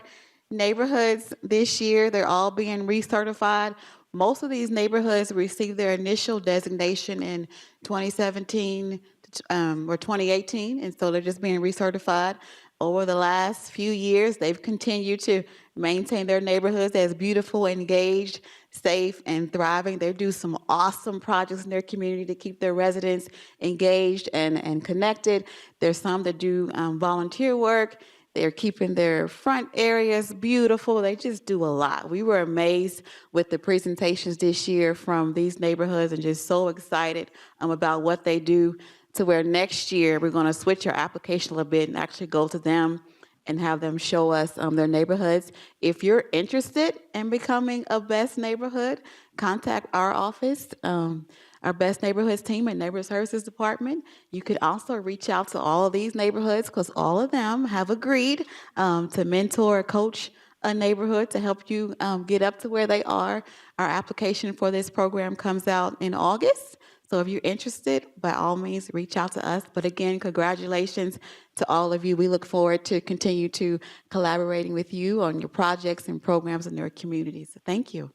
neighborhoods this year. They're all being recertified. Most of these neighborhoods received their initial designation in 2017 or 2018, and so they're just being recertified. Over the last few years, they've continued to maintain their neighborhoods as beautiful, engaged, safe, and thriving. They do some awesome projects in their community to keep their residents engaged and connected. There's some that do volunteer work. They're keeping their front areas beautiful. They just do a lot. We were amazed with the presentations this year from these neighborhoods and just so excited about what they do, to where next year we're going to switch our application a little bit and actually go to them and have them show us their neighborhoods. If you're interested in becoming a best neighborhood, contact our office, our best neighborhoods team and Neighborhood Services Department. You could also reach out to all of these neighborhoods because all of them have agreed to mentor or coach a neighborhood to help you get up to where they are. Our application for this program comes out in August. So if you're interested, by all means, reach out to us. But again, congratulations to all of you. We look forward to continue to collaborating with you on your projects and programs in your communities. So thank you.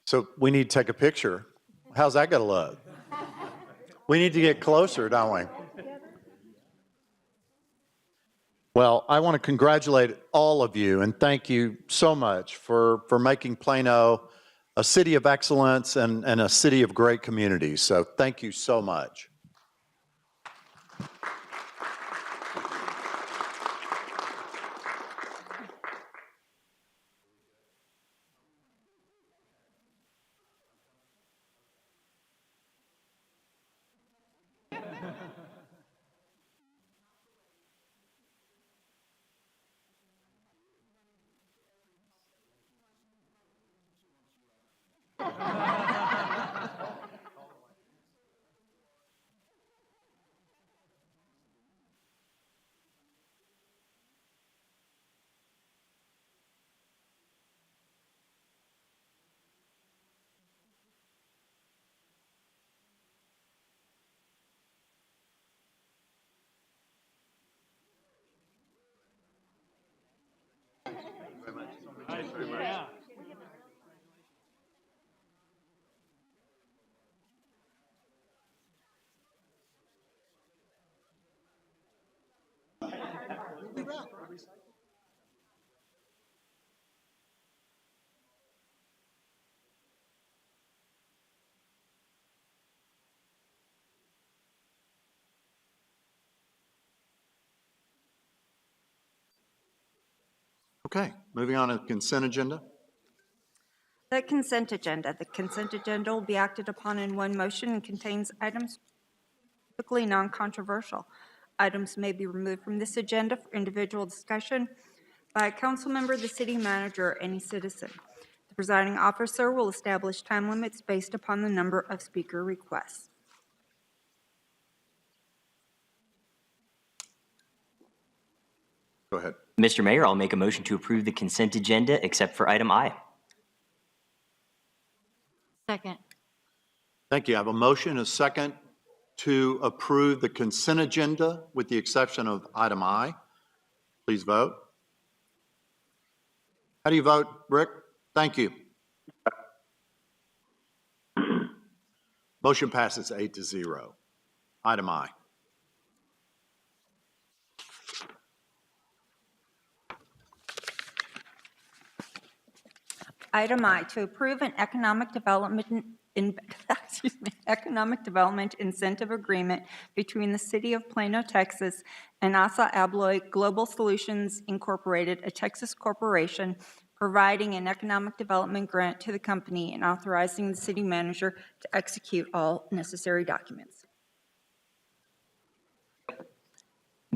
So we need to take a picture. How's that going to look? We need to get closer, don't we? Well, I want to congratulate all of you and thank you so much for making Plano a city of excellence and a city of great communities. So thank you so much. Okay, moving on to the consent agenda. The consent agenda. The consent agenda will be acted upon in one motion and contains items typically non-controversial. Items may be removed from this agenda for individual discussion by a council member, the city manager, or any citizen. The presiding officer will establish time limits based upon the number of speaker requests. Go ahead. Mr. Mayor, I'll make a motion to approve the consent agenda except for item I. Second. Thank you. I have a motion, a second, to approve the consent agenda with the exception of item I. Please vote. How do you vote, Rick? Thank you. Motion passes 8-0. Item I. Item I, to approve an economic development incentive agreement between the City of Plano, Texas, and ASA Abloy Global Solutions Incorporated, a Texas corporation, providing an economic development grant to the company and authorizing the city manager to execute all necessary documents.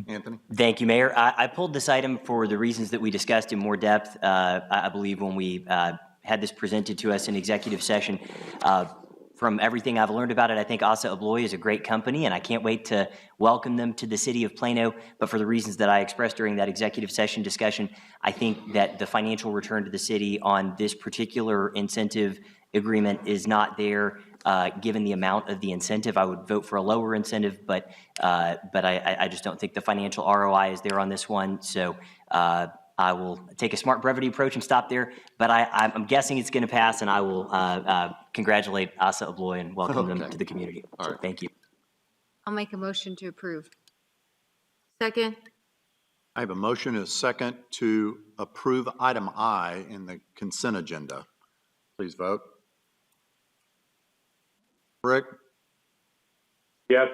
Anthony? Thank you, Mayor. I pulled this item for the reasons that we discussed in more depth, I believe, when we had this presented to us in executive session. From everything I've learned about it, I think ASA Abloy is a great company, and I can't wait to welcome them to the city of Plano. But for the reasons that I expressed during that executive session discussion, I think that the financial return to the city on this particular incentive agreement is not there. Given the amount of the incentive, I would vote for a lower incentive, but I just don't think the financial ROI is there on this one. So I will take a smart brevity approach and stop there, but I'm guessing it's going to pass, and I will congratulate ASA Abloy and welcome them to the community. All So right. thank you. I'll make a motion to approve. Second. I have a motion and a second to approve item I in the consent agenda. Please vote. Rick? Yes.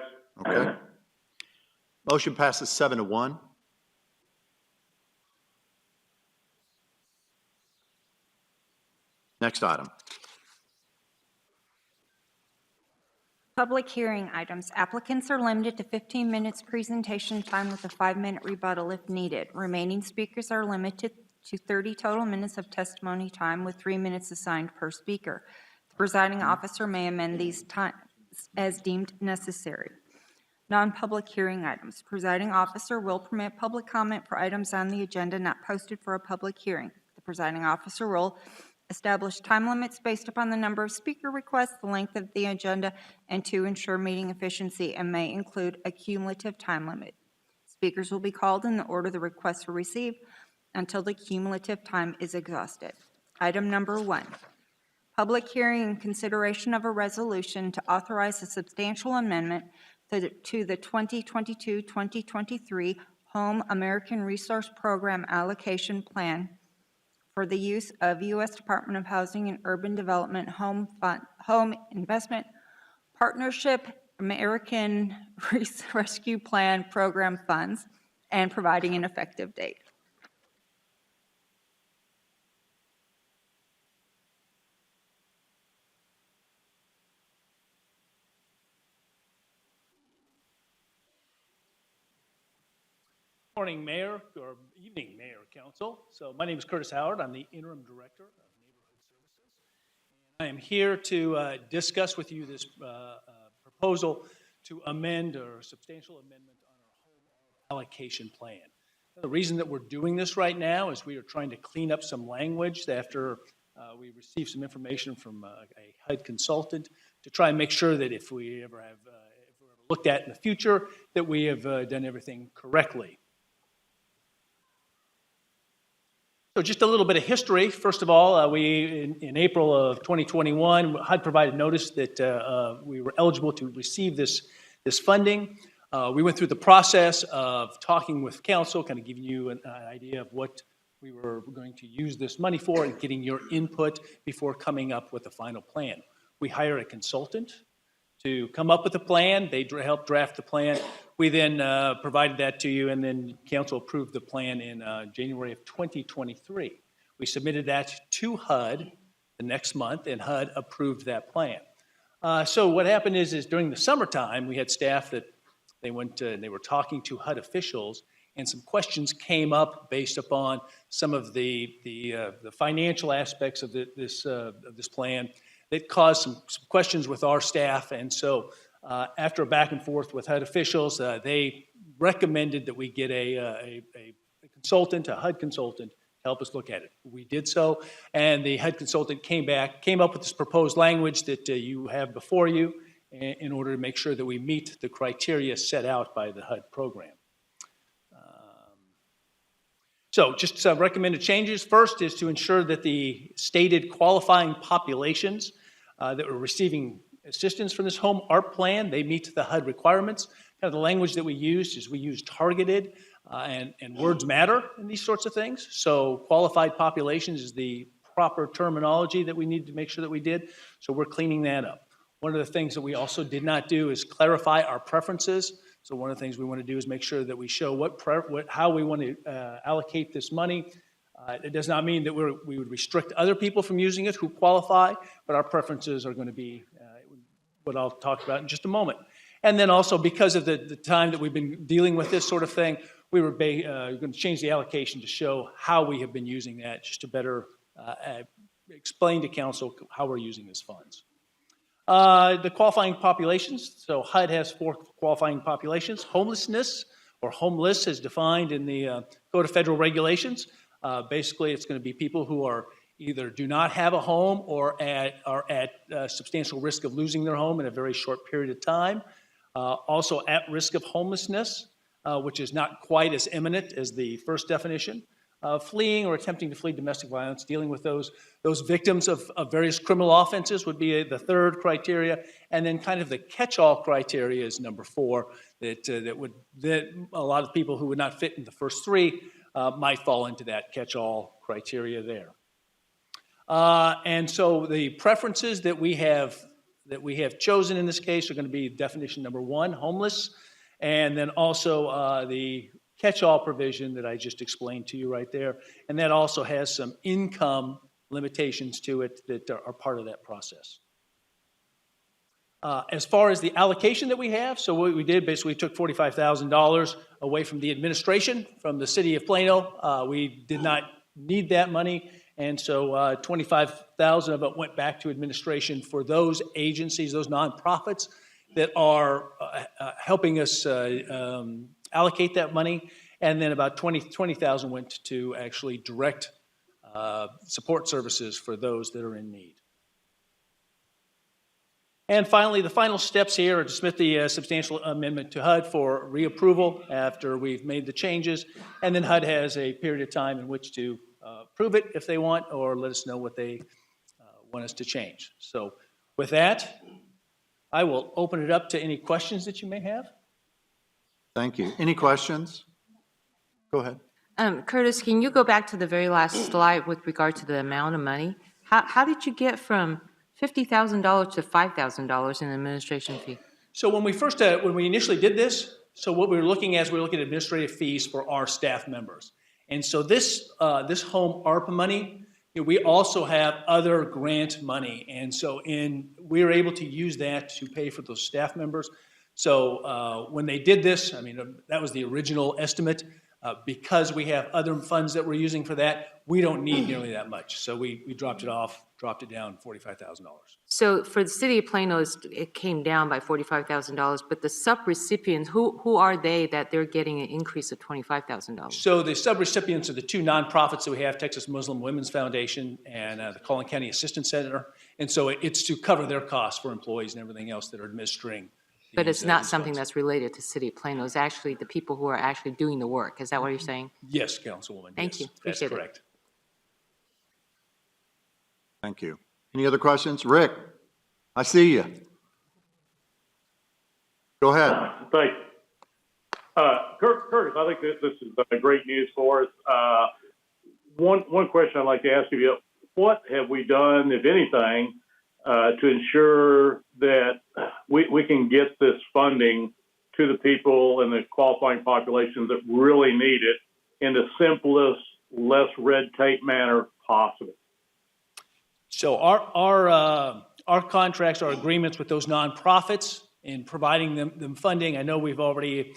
Okay. Motion passes 7-1. Next item. Public hearing items. Applicants are limited to 15 minutes presentation time with a 5-minute rebuttal if needed. Remaining speakers are limited to 30 total minutes of testimony time with 3 minutes assigned per speaker. The presiding officer may amend these times as deemed necessary. Non-public hearing items. Presiding officer will permit public comment for items on the agenda not posted for a public hearing. The presiding officer will establish time limits based upon the number of speaker requests, the length of the agenda, and to ensure meeting efficiency, and may include a cumulative time limit. Speakers will be called in the order the requests were received until the cumulative time is exhausted. Item number 1. Public hearing and consideration of a resolution to authorize a substantial amendment to the 2022-2023 Home American Resource Program Allocation Plan for the use of U.S. Department of Housing and Urban Development Home Investment Partnership American Rescue Plan Program funds and providing an effective date. Morning, Mayor, or evening, Mayor, Council. So my name is Curtis Howard. I'm the Interim Director of Neighborhood Services. And I am here to discuss with you this proposal to amend or substantial amendment on our home allocation plan. The reason that we're doing this right now is we are trying to clean up some language after we received some information from a HUD consultant to try and make sure that if we ever have if we're ever looked at in the future, that we have done everything correctly. So just a little bit of history. First of all, we, in April of 2021, HUD provided notice that we were eligible to receive this funding. We went through the process of talking with council, kind of giving you an idea of what we were going to use this money for and getting your input before coming up with a final plan. We hired a consultant to come up with a plan. They helped draft the plan. We then provided that to you, and then council approved the plan in January of 2023. We submitted that to HUD the next month, and HUD approved that plan. So what happened is during the summertime, we had staff that they went to, and they were talking to HUD officials, and some questions came up based upon some of the financial aspects of this plan that caused some questions with our staff, and so after a back and forth with HUD officials, they recommended that we get a consultant, a HUD consultant, to help us look at it. We did so, and the HUD consultant came up with this proposed language that you have before you in order to make sure that we meet the criteria set out by the HUD program. So just some recommended changes. First is to ensure that the stated qualifying populations that were receiving assistance from this home ARP plan, they meet the HUD requirements. Kind of the language that we used is we use targeted and words matter in these sorts of things. So qualified populations is the proper terminology that we need to make sure that we did. So we're cleaning that up. One of the things that we also did not do is clarify our preferences. So one of the things we want to do is make sure that we show how we want to allocate this money. It does not mean that we would restrict other people from using it who qualify, but our preferences are going to be what I'll talk about in just a moment. And then also because of the time that we've been dealing with this sort of thing, we were going to change the allocation to show how we have been using that, just to better explain to council how we're using these funds. The qualifying populations, so HUD has 4 qualifying populations. Homelessness or homeless is defined in the Code of Federal Regulations. Basically, it's going to be people who are either do not have a home or are at substantial risk of losing their home in a very short period of time. Also at risk of homelessness, which is not quite as imminent as the first definition. Fleeing or attempting to flee domestic violence, dealing with those victims of various criminal offenses would be the third criteria, and then kind of the catch-all criteria is number 4, that a lot of people who would not fit in the first 3 might fall into that catch-all criteria there. And so the preferences that we have chosen in this case are going to be definition number 1, homeless, and then also the catch-all provision that I just explained to you right there. And that also has some income limitations to it that are part of that process. As far as the allocation that we have, so what we did, basically we took $45,000 away from the administration, from the city of Plano. We did not need that money, and so $25,000 of it went back to administration for those agencies, those nonprofits that are helping us allocate that money, and then about $20,000 went to actually direct support services for those that are in need. And finally, the final steps here are to submit the substantial amendment to HUD for reapproval after we've made the changes, and then HUD has a period of time in which to approve it if they want, or let us know what they want us to change. So with that, I will open it up to any questions that you may have. Thank you. Any questions? Go ahead. Curtis, can you go back to the very last slide with regard to the amount of money? How did you get from $50,000 to $5,000 in administration fee? So when we initially did this, so what we were looking at is we were looking at administrative fees for our staff members. And so this home ARPA money, we also have other grant money. And so we were able to use that to pay for those staff members. So when they did this, I mean, that was the original estimate. Because we have other funds that we're using for that, we don't need nearly that much. So we dropped it down $45,000. So for the city of Plano, it came down by $45,000, but the subrecipients, who are they that they're getting an increase of $25,000? So the subrecipients are the 2 nonprofits that we have, Texas Muslim Women's Foundation and the Collin County Assistance Center. And so it's to cover their costs for employees and everything else that are administering. But it's not something that's related to City of Plano. It's actually the people who are actually doing the work. Is that what you're saying? Yes, Councilwoman. Thank you. That's Appreciate correct. Thank you. Any other questions? Rick, I see you. Go ahead. Thank you. Curtis, I think this is great news for us. One question I'd like to ask you, what have we done, if anything, to ensure that we can get this funding to the people and the qualifying populations that really need it in the simplest, less red tape manner possible? So our contracts, our agreements with those nonprofits in providing them funding, I know we've already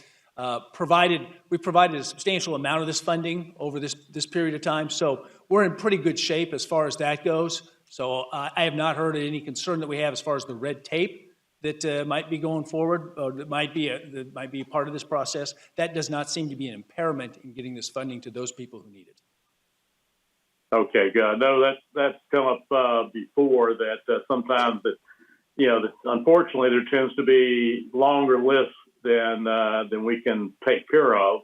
provided a substantial amount of this funding over this period of time. So we're in pretty good shape as far as that goes. So I have not heard any concern that we have as far as the red tape that might be going forward, or that might be a part of this process, that does not seem to be an impairment in getting this funding to those people who need it. Okay, good. No, that's come up before that sometimes that, unfortunately, there tends to be longer lists than we can take care of.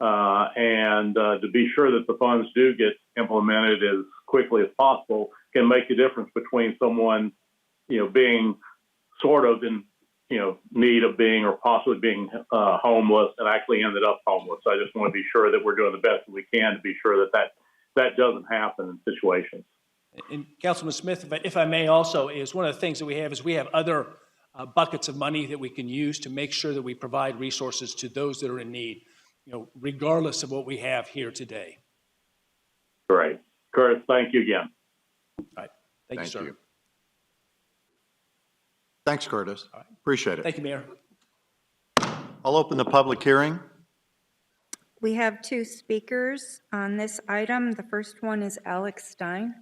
And to be sure that the funds do get implemented as quickly as possible can make a difference between someone, being sort of in, need of being or possibly being homeless and actually ended up homeless. So I just want to be sure that we're doing the best that we can to be sure that doesn't happen in situations. And Councilman Smith, if I may also, is one of the things that we have other buckets of money that we can use to make sure that we provide resources to those that are in need, regardless of what we have here today. Great. Curtis, thank you again. All right. Thank you, sir. Thanks, Curtis. Appreciate it. Thank you, Mayor. I'll open the public hearing. We have two speakers on this item. The first one is Alex Stein.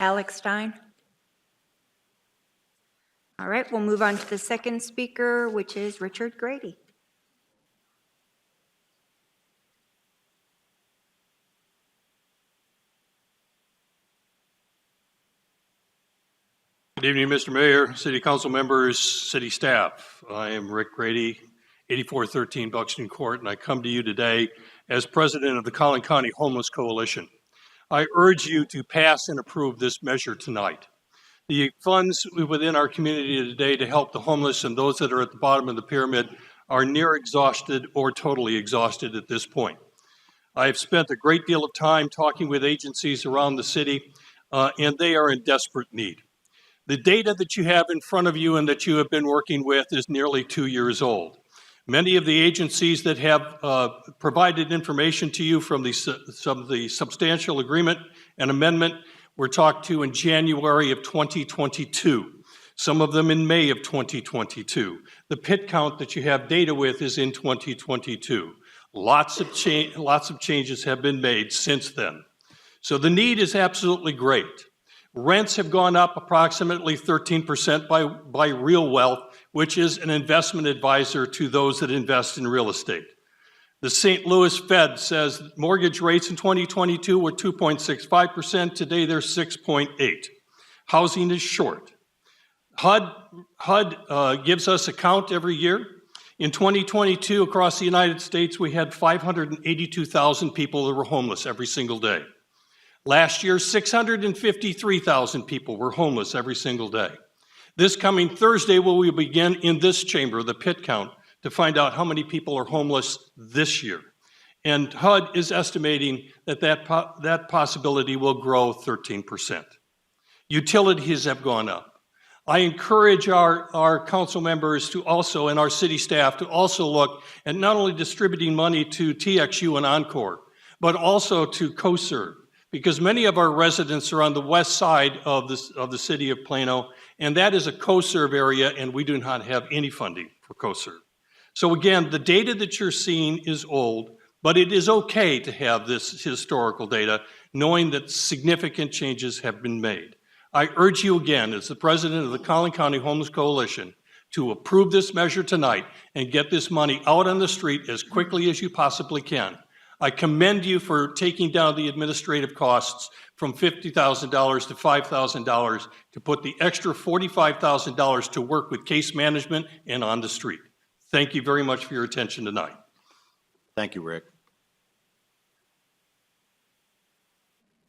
Alex Stein. All right, we'll move on to the second speaker, which is Richard Grady. Good evening, Mr. Mayor, City Council members, City staff. I am Rick Grady, 8413 Buxton Court, and I come to you today as president of the Collin County Homeless Coalition. I urge you to pass and approve this measure tonight. The funds within our community today to help the homeless and those that are at the bottom of the pyramid are near exhausted or totally exhausted at this point. I have spent a great deal of time talking with agencies around the city, and they are in desperate need. The data that you have in front of you and that you have been working with is nearly 2 years old. Many of the agencies that have provided information to you from the substantial agreement and amendment were talked to in January of 2022. Some of them in May of 2022. The pit count that you have data with is in 2022. Lots of changes have been made since then. So the need is absolutely great. Rents have gone up approximately 13% by Real Wealth, which is an investment advisor to those that invest in real estate. The St. Louis Fed says mortgage rates in 2022 were 2.65%. Today, they're 6.8%. Housing is short. HUD gives us a count every year. In 2022, across the United States, we had 582,000 people that were homeless every single day. Last year, 653,000 people were homeless every single day. This coming Thursday, we will begin in this chamber, the pit count, to find out how many people are homeless this year. And HUD is estimating that possibility will grow 13%. Utilities have gone up. I encourage our council members to also, and our city staff, to also look at not only distributing money to TXU and Encore, but also to CoServe, because many of our residents are on the west side of the city of Plano, and that is a CoServe area, and we do not have any funding for CoServe. So again, the data that you're seeing is old, but it is okay to have this historical data, knowing that significant changes have been made. I urge you again, as the president of the Collin County Homeless Coalition, to approve this measure tonight and get this money out on the street as quickly as you possibly can. I commend you for taking down the administrative costs from $50,000 to $5,000 to put the extra $45,000 to work with case management and on the street. Thank you very much for your attention tonight. Thank you, Rick.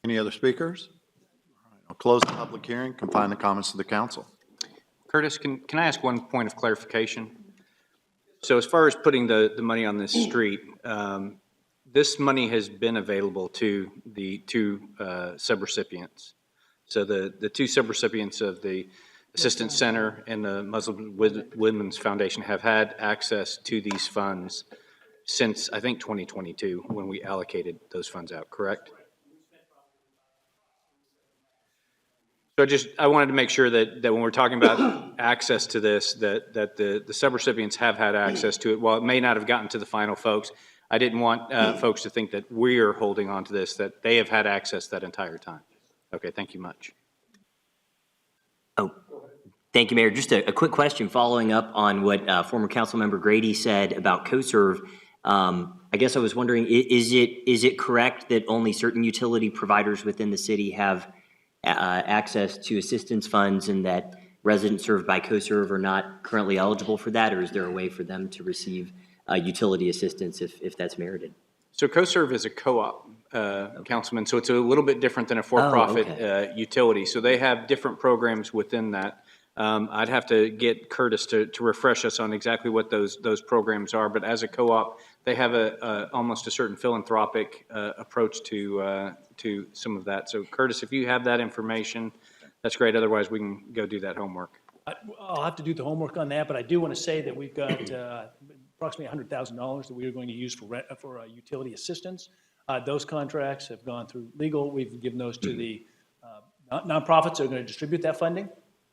Any other speakers? All right, I'll close the public hearing, confine the comments to the council. Curtis, can I ask one point of clarification? So as far as putting the money on this street, this money has been available to the two subrecipients. So the two subrecipients of the Assistance Center and the Muslim Women's Foundation have had access to these funds since, I think, 2022, when we allocated those funds out, correct? So I wanted to make sure that when we're talking about access to this, that the subrecipients have had access to it. While it may not have gotten to the final folks, I didn't want folks to think that we're holding on to this, that they have had access that entire time. Okay, thank you much. Oh, thank you, Mayor. Just a quick question following up on what former Councilmember Grady said about CoServe. I guess I was wondering, is it correct that only certain utility providers within the city have access to assistance funds, and that residents served by CoServe are not currently eligible for that, or is there a way for them to receive utility assistance if that's merited? So CoServe is a co-op, Councilman, so it's a little bit different than a for-profit utility. So they have different programs within that. I'd have to get Curtis to refresh us on exactly what those programs are, but as a co-op, they have almost a certain philanthropic approach to some of that. So Curtis, if you have that information, that's great. Otherwise, we can go do that homework. I'll have to do the homework on that, but I do want to say that we've got approximately $100,000 that we are going to use for utility assistance. Those contracts have gone through legal. We've given those to the nonprofits that are going to distribute that funding.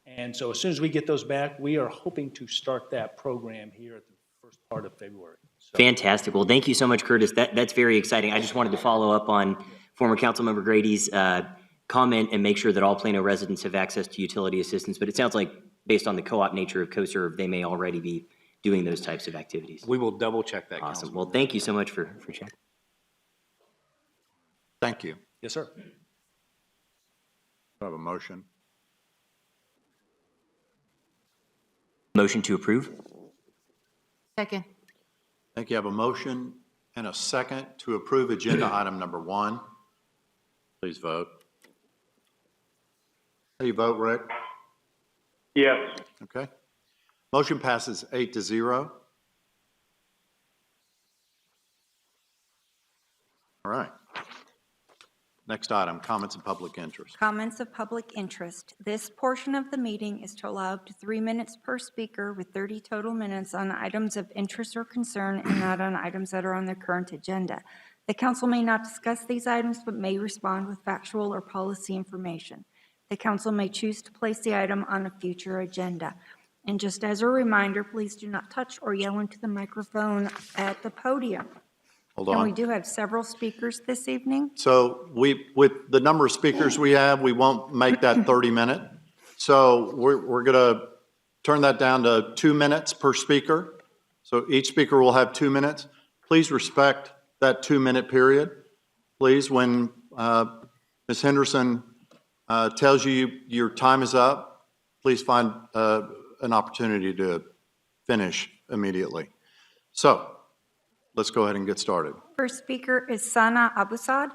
And so as soon as we get those back, we are hoping to start that program here at the first part of February. So. Fantastic. Well, thank you so much, Curtis. That's very exciting. I just wanted to follow up on former Councilmember Grady's comment and make sure that all Plano residents have access to utility assistance. But it sounds like, based on the co-op nature of CoServe, they may already be doing those types of activities. We will double check that. Awesome. Councilman. Well, thank you so much for checking. Thank you. Yes, sir. I have a motion. Motion to approve? Second. Thank you. I have a motion and a second to approve agenda item number 1. Please vote. How do you vote, Rick? Yes. Okay. Motion passes 8-0. All right. Next item, comments of public interest. Comments of public interest. This portion of the meeting is to allow up to 3 minutes per speaker with 30 total minutes on items of interest or concern and not on items that are on the current agenda. The council may not discuss these items but may respond with factual or policy information. The council may choose to place the item on a future agenda. And just as a reminder, please do not touch or yell into the microphone at the podium. Hold And on. we do have several speakers this evening. So with the number of speakers we have, we won't make that 30-minute. So we're going to turn that down to 2 minutes per speaker. So each speaker will have 2 minutes. Please respect that 2-minute period. Please, when Ms. Henderson tells you your time is up, please find an opportunity to finish immediately. So let's go ahead and get started. First speaker is Sana Abusad.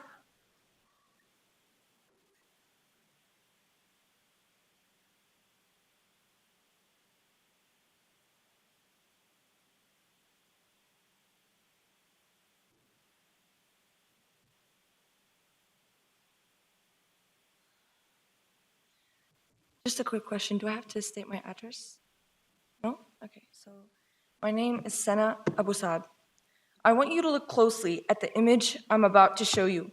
Just a quick question. Do I have to state my address? No? Okay, so my name is Sena Abusad. I want you to look closely at the image I'm about to show you.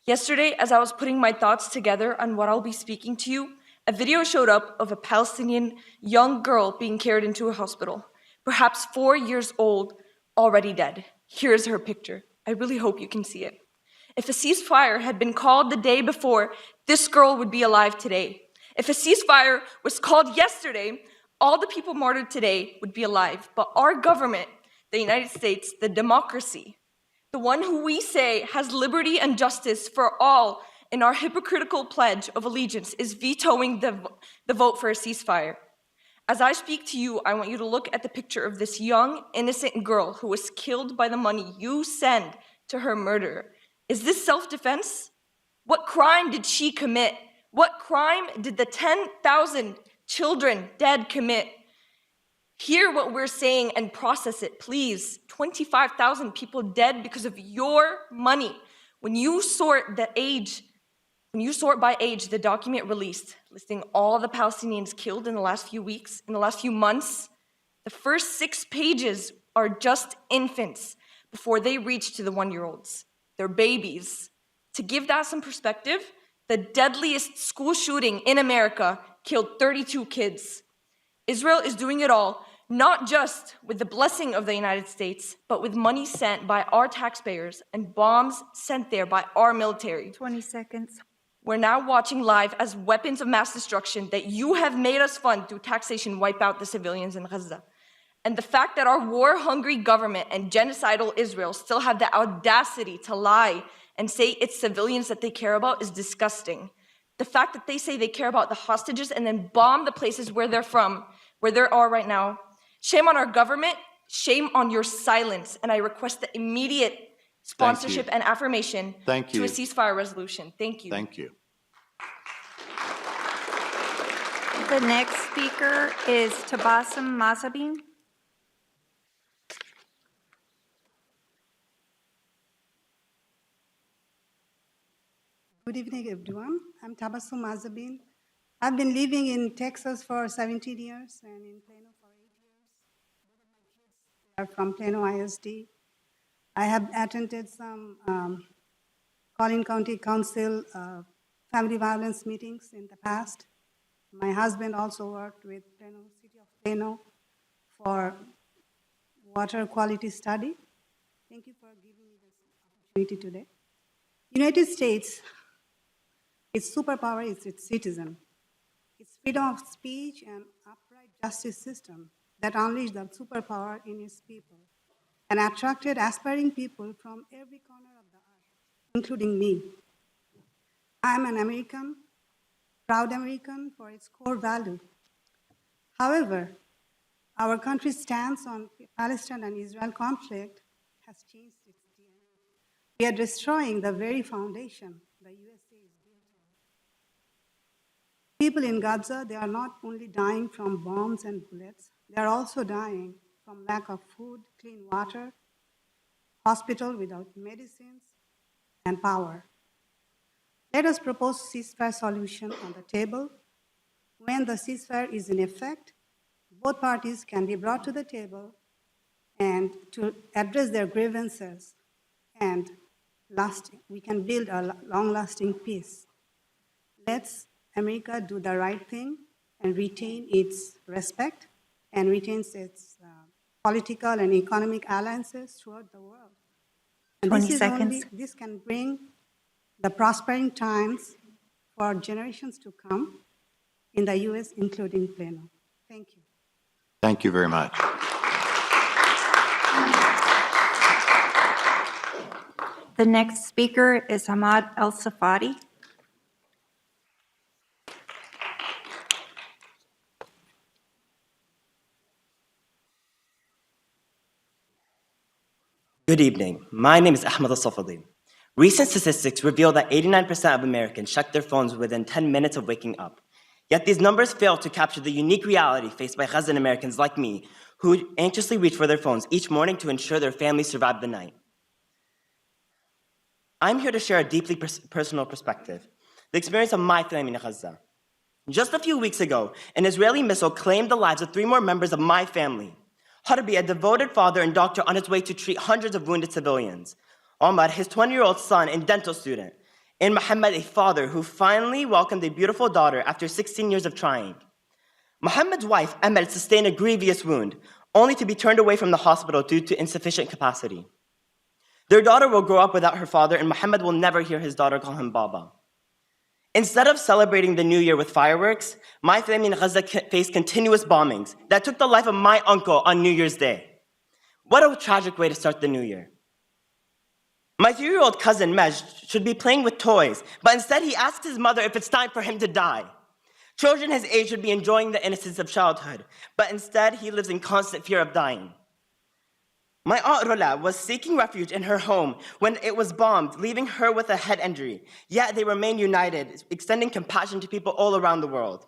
Yesterday, as I was putting my thoughts together on what I'll be speaking to you, a video showed up of a Palestinian young girl being carried into a hospital, perhaps 4 years old, already dead. Here's her picture. I really hope you can see it. If a ceasefire had been called the day before, this girl would be alive today. If a ceasefire was called yesterday, all the people martyred today would be alive. But our government, the United States, the democracy, the one who we say has liberty and justice for all in our hypocritical pledge of allegiance, is vetoing the vote for a ceasefire. As I speak to you, I want you to look at the picture of this young, innocent girl who was killed by the money you send to her murderer. Is this self-defense? What crime did she commit? What crime did the 10,000 children dead commit? Hear what we're saying and process it, please. 25,000 people dead because of your money. When you sort by age, the document released listing all the Palestinians killed in the last few weeks, in the last few months, the first 6 pages are just infants before they reach to the 1-year-olds. They're babies. To give that some perspective, the deadliest school shooting in America killed 32 kids. Israel is doing it all not just with the blessing of the United States, but with money sent by our taxpayers and bombs sent there by our military. 20 seconds. We're now watching live as weapons of mass destruction that you have made us fund through taxation wipe out the civilians in Gaza. And the fact that our war-hungry government and genocidal Israel still have the audacity to lie and say it's civilians that they care about is disgusting. The fact that they say they care about the hostages and then bomb the places where they're from, where they are right now. Shame on our government, shame on your silence, and I request the immediate sponsorship and affirmation to a ceasefire resolution. Thank you. Thank you. The next speaker is Tabassum Mazabin. Good evening, everyone. I'm Tabassum Mazabin. I've been living in Texas for 17 years and in Plano for 8 years. Both of my kids are from Plano ISD. I have attended some Collin County Council family violence meetings in the past. My husband also worked with Plano, City of Plano for water quality study. Thank you for giving me this opportunity today. United States, its superpower is its citizen. Its freedom of speech and upright justice system that unleashed the superpower in its people and attracted aspiring people from every corner of the earth, including me. I am an American, proud American for its core value. However, our country's stance on Palestine and Israel conflict has changed its DNA. We are destroying the very foundation the USA is built on. People in Gaza, they are not only dying from bombs and bullets, they are also dying from lack of food, clean water, hospital without medicines, and power. Let us propose ceasefire solution on the table. When the ceasefire is in effect, both parties can be brought to the table and to address their grievances, and we can build a long-lasting peace. Let's America do the right thing and retain its respect and retains its political and economic alliances throughout the world. And 20 seconds. This can bring the prospering times for generations to come in the U.S., including Plano. Thank you. Thank you very much. The next speaker is Ahmad El-Safadi. Good evening. My name is Ahmed Al-Safadi. Recent statistics reveal that 89% of Americans check their phones within 10 minutes of waking up. Yet these numbers fail to capture the unique reality faced by Gazan Americans like me, who anxiously reach for their phones each morning to ensure their families survive the night. I'm here to share a deeply personal perspective, the experience of my family in Gaza. Just a few weeks ago, an Israeli missile claimed the lives of 3 more members of my family. Harbi, a devoted father and doctor on his way to treat hundreds of wounded civilians. Omar, his 20-year-old son and dental student. And Muhammad, a father who finally welcomed a beautiful daughter after 16 years of trying. Muhammad's wife, Amal, sustained a grievous wound, only to be turned away from the hospital due to insufficient capacity. Their daughter will grow up without her father, and Muhammad will never hear his daughter call him Baba. Instead of celebrating the new year with fireworks, my family in Gaza faced continuous bombings that took the life of my uncle on New Year's Day. What a tragic way to start the new year. My 3-year-old cousin, Majd, should be playing with toys, but instead he asks his mother if it's time for him to die. Children his age should be enjoying the innocence of childhood, but instead he lives in constant fear of dying. My aunt Rola was seeking refuge in her home when it was bombed, leaving her with a head injury. Yet they remain united, extending compassion to people all around the world.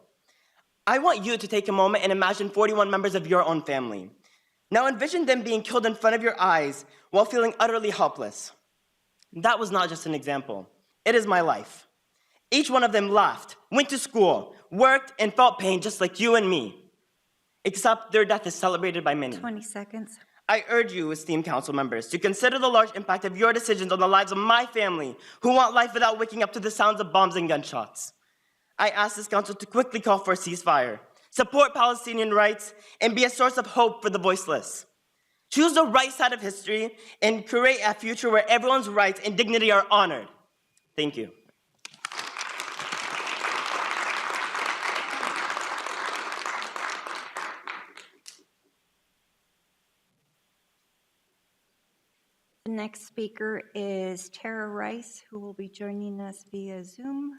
I want you to take a moment and imagine 41 members of your own family. Now envision them being killed in front of your eyes while feeling utterly helpless. That was not just an example. It is my life. Each one of them laughed, went to school, worked, and felt pain just like you and me. Except their death is celebrated by many. 20 seconds. I urge you, esteemed council members, to consider the large impact of your decisions on the lives of my family, who want life without waking up to the sounds of bombs and gunshots. I ask this council to quickly call for a ceasefire, support Palestinian rights, and be a source of hope for the voiceless. Choose the right side of history and create a future where everyone's rights and dignity are honored. Thank you. The next speaker is Tara Rice, who will be joining us via Zoom.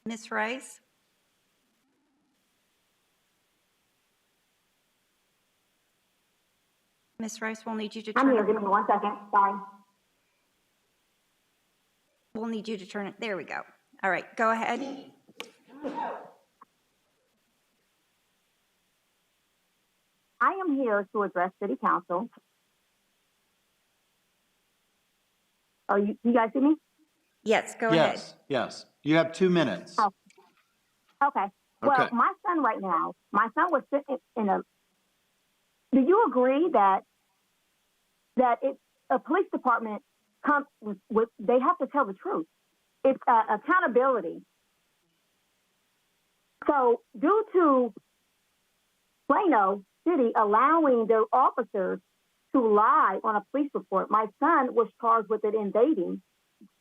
Ms. Rice? Ms. Rice, we'll need you to turn it. I'm here, give me 1 second, sorry. We'll need you to turn it, there we go. All right, go ahead. I am here to address City Council. You guys see me? Yes, go ahead. Yes. You have 2 minutes. Oh, okay. Well, Okay. my son right now, was sitting in a, do you agree that a police department comes with, they have to tell the truth. It's accountability. So due to Plano City allowing their officers to lie on a police report, my son was charged with it invading,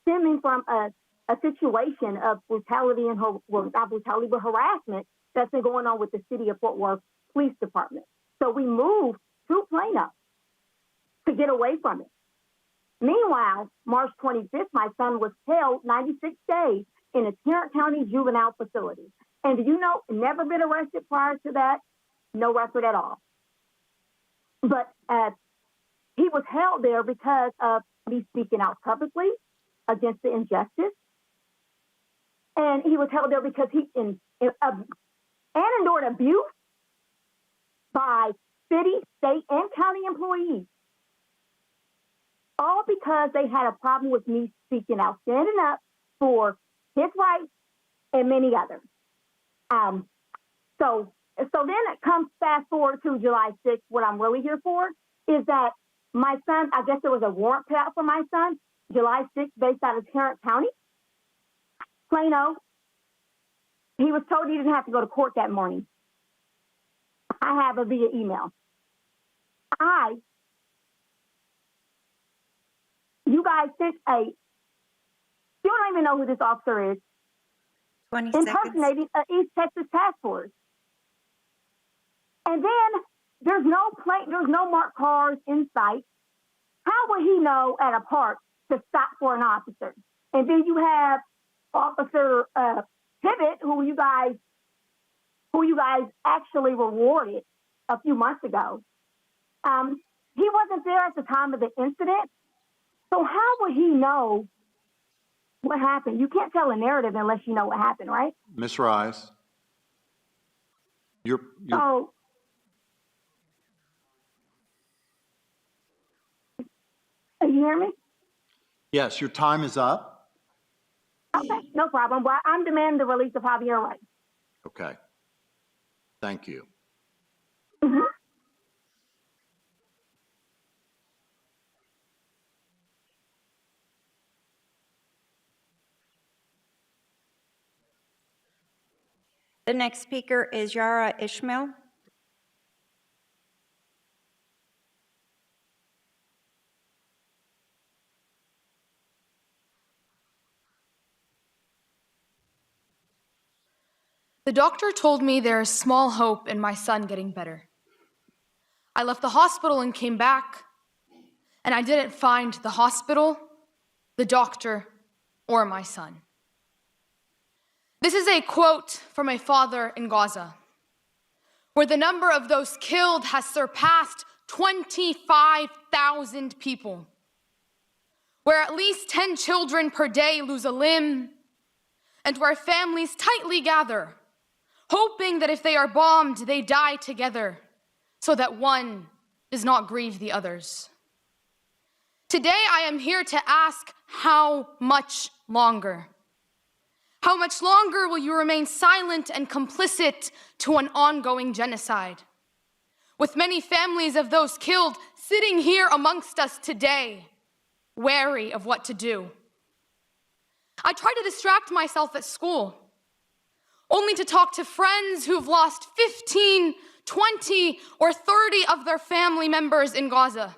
stemming from a situation of brutality and, well, not brutality, but harassment that's been going on with the City of Fort Worth Police Department. So we moved to Plano to get away from it. Meanwhile, March 25th, my son was held 96 days in a Tarrant County juvenile facility. And do you know, never been arrested prior to that, no record at all. But he was held there because of me speaking out publicly against the injustice. And he was held there because he endured abuse by city, state, and county employees. All because they had a problem with me speaking out, standing up for his rights and many others. So then it comes fast forward to July 6th. What I'm really here for is that my son, I guess there was a warrant put out for my son, July 6th, based out of Tarrant County, Plano. He was told he didn't have to go to court that morning. I have it via email. You guys sent you don't even know who this officer is. 20 seconds. Impersonating an East Texas task force. And then there's no marked cars in sight. How would he know at a park to stop for an officer? And then you have Officer Pivot, who you guys actually rewarded a few months ago. He wasn't there at the time of the incident. So how would he know what happened? You can't tell a narrative unless you know what happened, right? Ms. Rice, you're So, you hear me? yes, your time is up. Okay, no problem. Well, I'm demanding the release of Javier Rice. Okay. Thank you. Mm-hmm. The next speaker is Yara Ishmael. The doctor told me there is small hope in my son getting better. I left the hospital and came back, and I didn't find the hospital, the doctor, or my son. This is a quote from a father in Gaza, where the number of those killed has surpassed 25,000 people, where at least 10 children per day lose a limb, and where families tightly gather, hoping that if they are bombed, they die together, so that one does not grieve the others. Today, I am here to ask, how much longer? How much longer will you remain silent and complicit to an ongoing genocide? With many families of those killed sitting here amongst us today, wary of what to do. I try to distract myself at school, only to talk to friends who've lost 15, 20, or 30 of their family members in Gaza.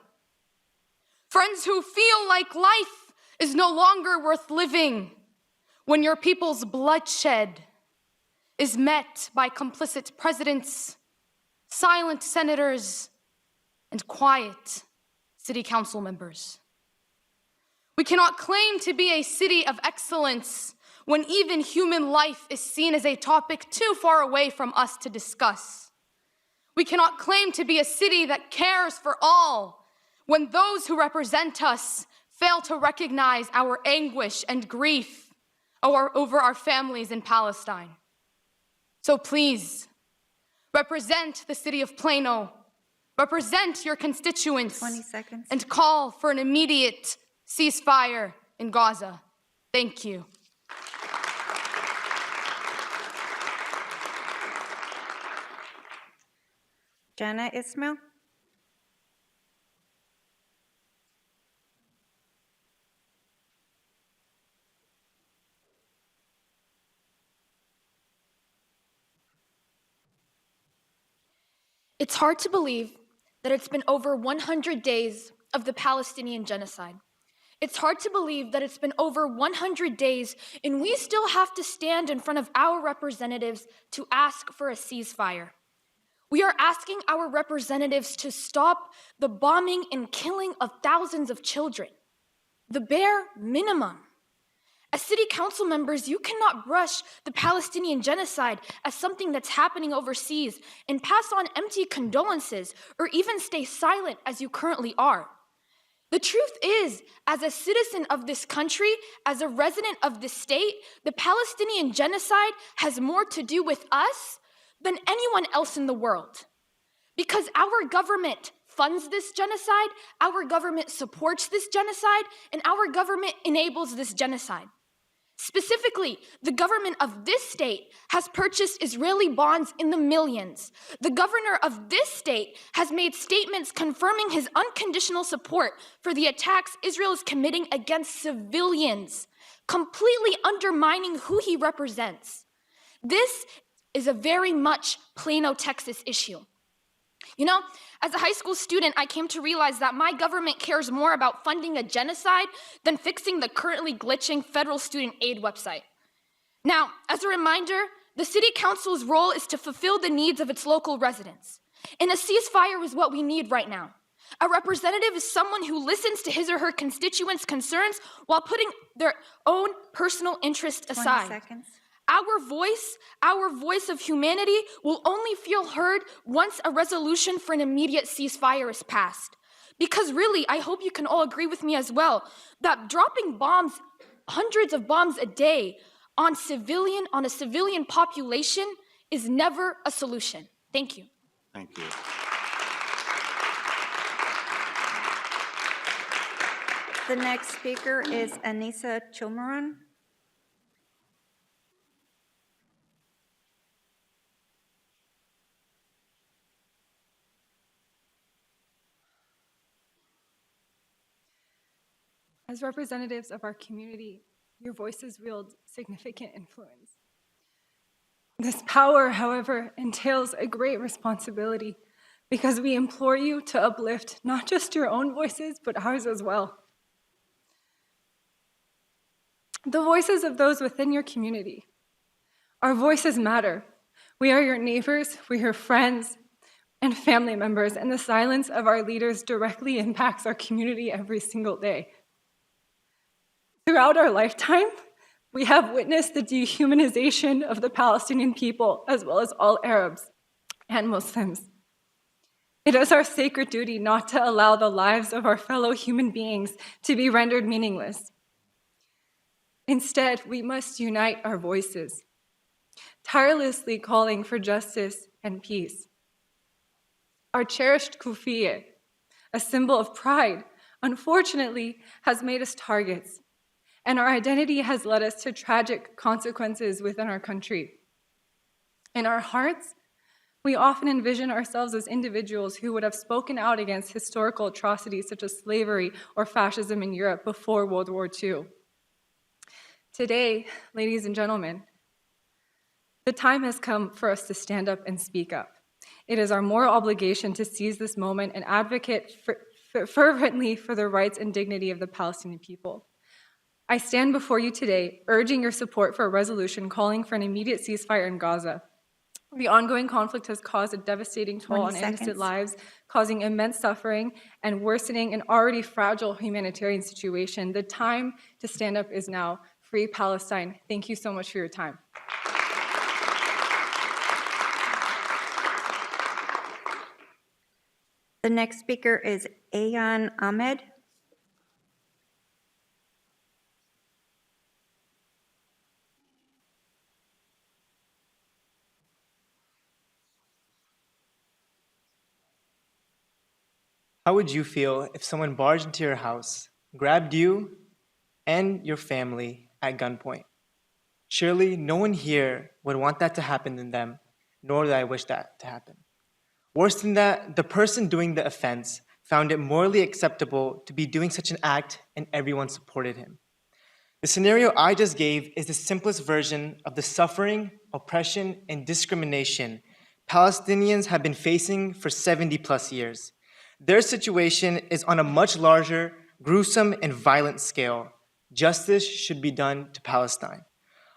Friends who feel like life is no longer worth living when your people's bloodshed is met by complicit presidents, silent senators, and quiet city council members. We cannot claim to be a city of excellence when even human life is seen as a topic too far away from us to discuss. We cannot claim to be a city that cares for all when those who represent us fail to recognize our anguish and grief over our families in Palestine. So please, represent the city of Plano, represent your constituents, 20 seconds. and call for an immediate ceasefire in Gaza. Thank you. Jana Ismail. It's hard to believe that it's been over 100 days of the Palestinian genocide. It's hard to believe that it's been over 100 days and we still have to stand in front of our representatives to ask for a ceasefire. We are asking our representatives to stop the bombing and killing of thousands of children, the bare minimum. As city council members, you cannot brush the Palestinian genocide as something that's happening overseas and pass on empty condolences or even stay silent as you currently are. The truth is, as a citizen of this country, as a resident of this state, the Palestinian genocide has more to do with us than anyone else in the world. Because our government funds this genocide, our government supports this genocide, and our government enables this genocide. Specifically, the government of this state has purchased Israeli bonds in the millions. The governor of this state has made statements confirming his unconditional support for the attacks Israel is committing against civilians, completely undermining who he represents. This is a very much Plano, Texas issue. You know, as a high school student, I came to realize that my government cares more about funding a genocide than fixing the currently glitching federal student aid website. Now, as a reminder, the city council's role is to fulfill the needs of its local residents. And a ceasefire is what we need right now. A representative is someone who listens to his or her constituents' concerns while putting their own personal interest aside. 20 seconds. Our voice of humanity will only feel heard once a resolution for an immediate ceasefire is passed. Because really, I hope you can all agree with me as well, that dropping bombs, hundreds of bombs a day on a civilian population is never a solution. Thank you. Thank you. The next speaker is Anissa Chilmaran. As representatives of our community, your voices wield significant influence. This power, however, entails a great responsibility because we implore you to uplift not just your own voices, but ours as well. The voices of those within your community. Our voices matter. We are your neighbors, we're your friends and family members, and the silence of our leaders directly impacts our community every single day. Throughout our lifetime, we have witnessed the dehumanization of the Palestinian people, as well as all Arabs and Muslims. It is our sacred duty not to allow the lives of our fellow human beings to be rendered meaningless. Instead, we must unite our voices, tirelessly calling for justice and peace. Our cherished kufiye, a symbol of pride, unfortunately has made us targets. and our identity has led us to tragic consequences within our country. In our hearts, we often envision ourselves as individuals who would have spoken out against historical atrocities such as slavery or fascism in Europe before World War II. Today, ladies and gentlemen, the time has come for us to stand up and speak up. It is our moral obligation to seize this moment and advocate fervently for the rights and dignity of the Palestinian people. I stand before you today urging your support for a resolution calling for an immediate ceasefire in Gaza. The ongoing conflict has caused a devastating toll on 20 innocent seconds. lives, causing immense suffering and worsening an already fragile humanitarian situation. The time to stand up is now. Free Palestine. Thank you so much for your time. The next speaker is Ayan Ahmed. How would you feel if someone barged into your house, grabbed you and your family at gunpoint? Surely no one here would want that to happen to them, nor do I wish that to happen. Worse than that, the person doing the offense found it morally acceptable to be doing such an act, and everyone supported him. The scenario I just gave is the simplest version of the suffering, oppression, and discrimination Palestinians have been facing for 70 plus years. Their situation is on a much larger, gruesome, and violent scale. Justice should be done to Palestine.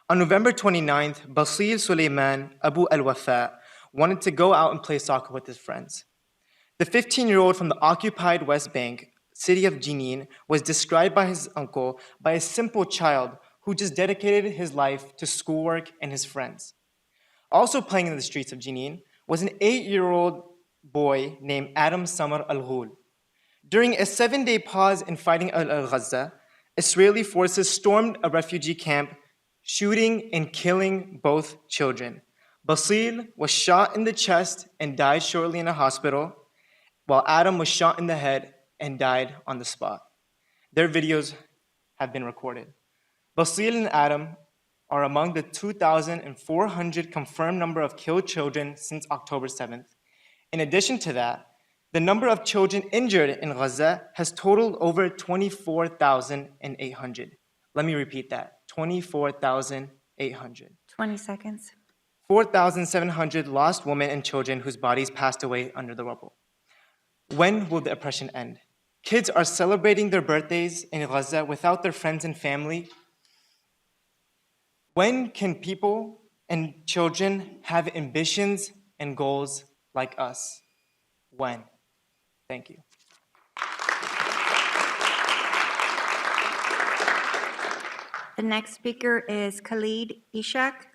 On November 29th, Basil Suleiman Abu al-Wafa wanted to go out and play soccer with his friends. The 15-year-old from the occupied West Bank, city of Jenin, was described by his uncle by a simple child who just dedicated his life to schoolwork and his friends. Also playing in the streets of Jenin was an 8-year-old boy named Adam Samar al-Ghul. During a 7-day pause in fighting al-Gaza, Israeli forces stormed a refugee camp, shooting and killing both children. Basil was shot in the chest and died shortly in a hospital, while Adam was shot in the head and died on the spot. Their videos have been recorded. Basil and Adam are among the 2,400 confirmed number of killed children since October 7th. In addition to that, the number of children injured in Gaza has totaled over 24,800. Let me repeat that, 24,800. 20 seconds. 4,700 lost women and children whose bodies passed away under the rubble. When will the oppression end? Kids are celebrating their birthdays in Gaza without their friends and family. When can people and children have ambitions and goals like us? When? Thank you. The next speaker is Khalid Ishak.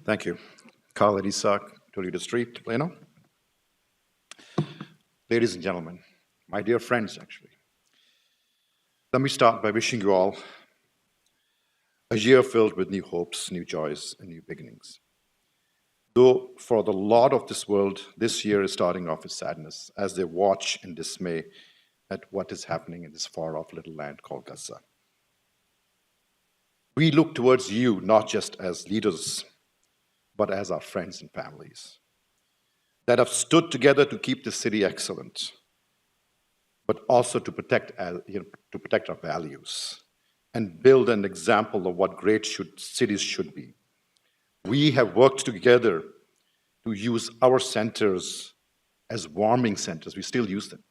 Thank you. Khalid Ishaq, Toledo Street, Plano. Ladies and gentlemen, my dear friends, actually, let me start by wishing you all a year filled with new hopes, new joys, and new beginnings. Though for the lot of this world, this year is starting off with sadness as they watch in dismay at what is happening in this far-off little land called Gaza. We look towards you not just as leaders, but as our friends and families that have stood together to keep the city excellent, but also to protect our values and build an example of what great cities should be. We have worked together to use our centers as warming centers. We still use them,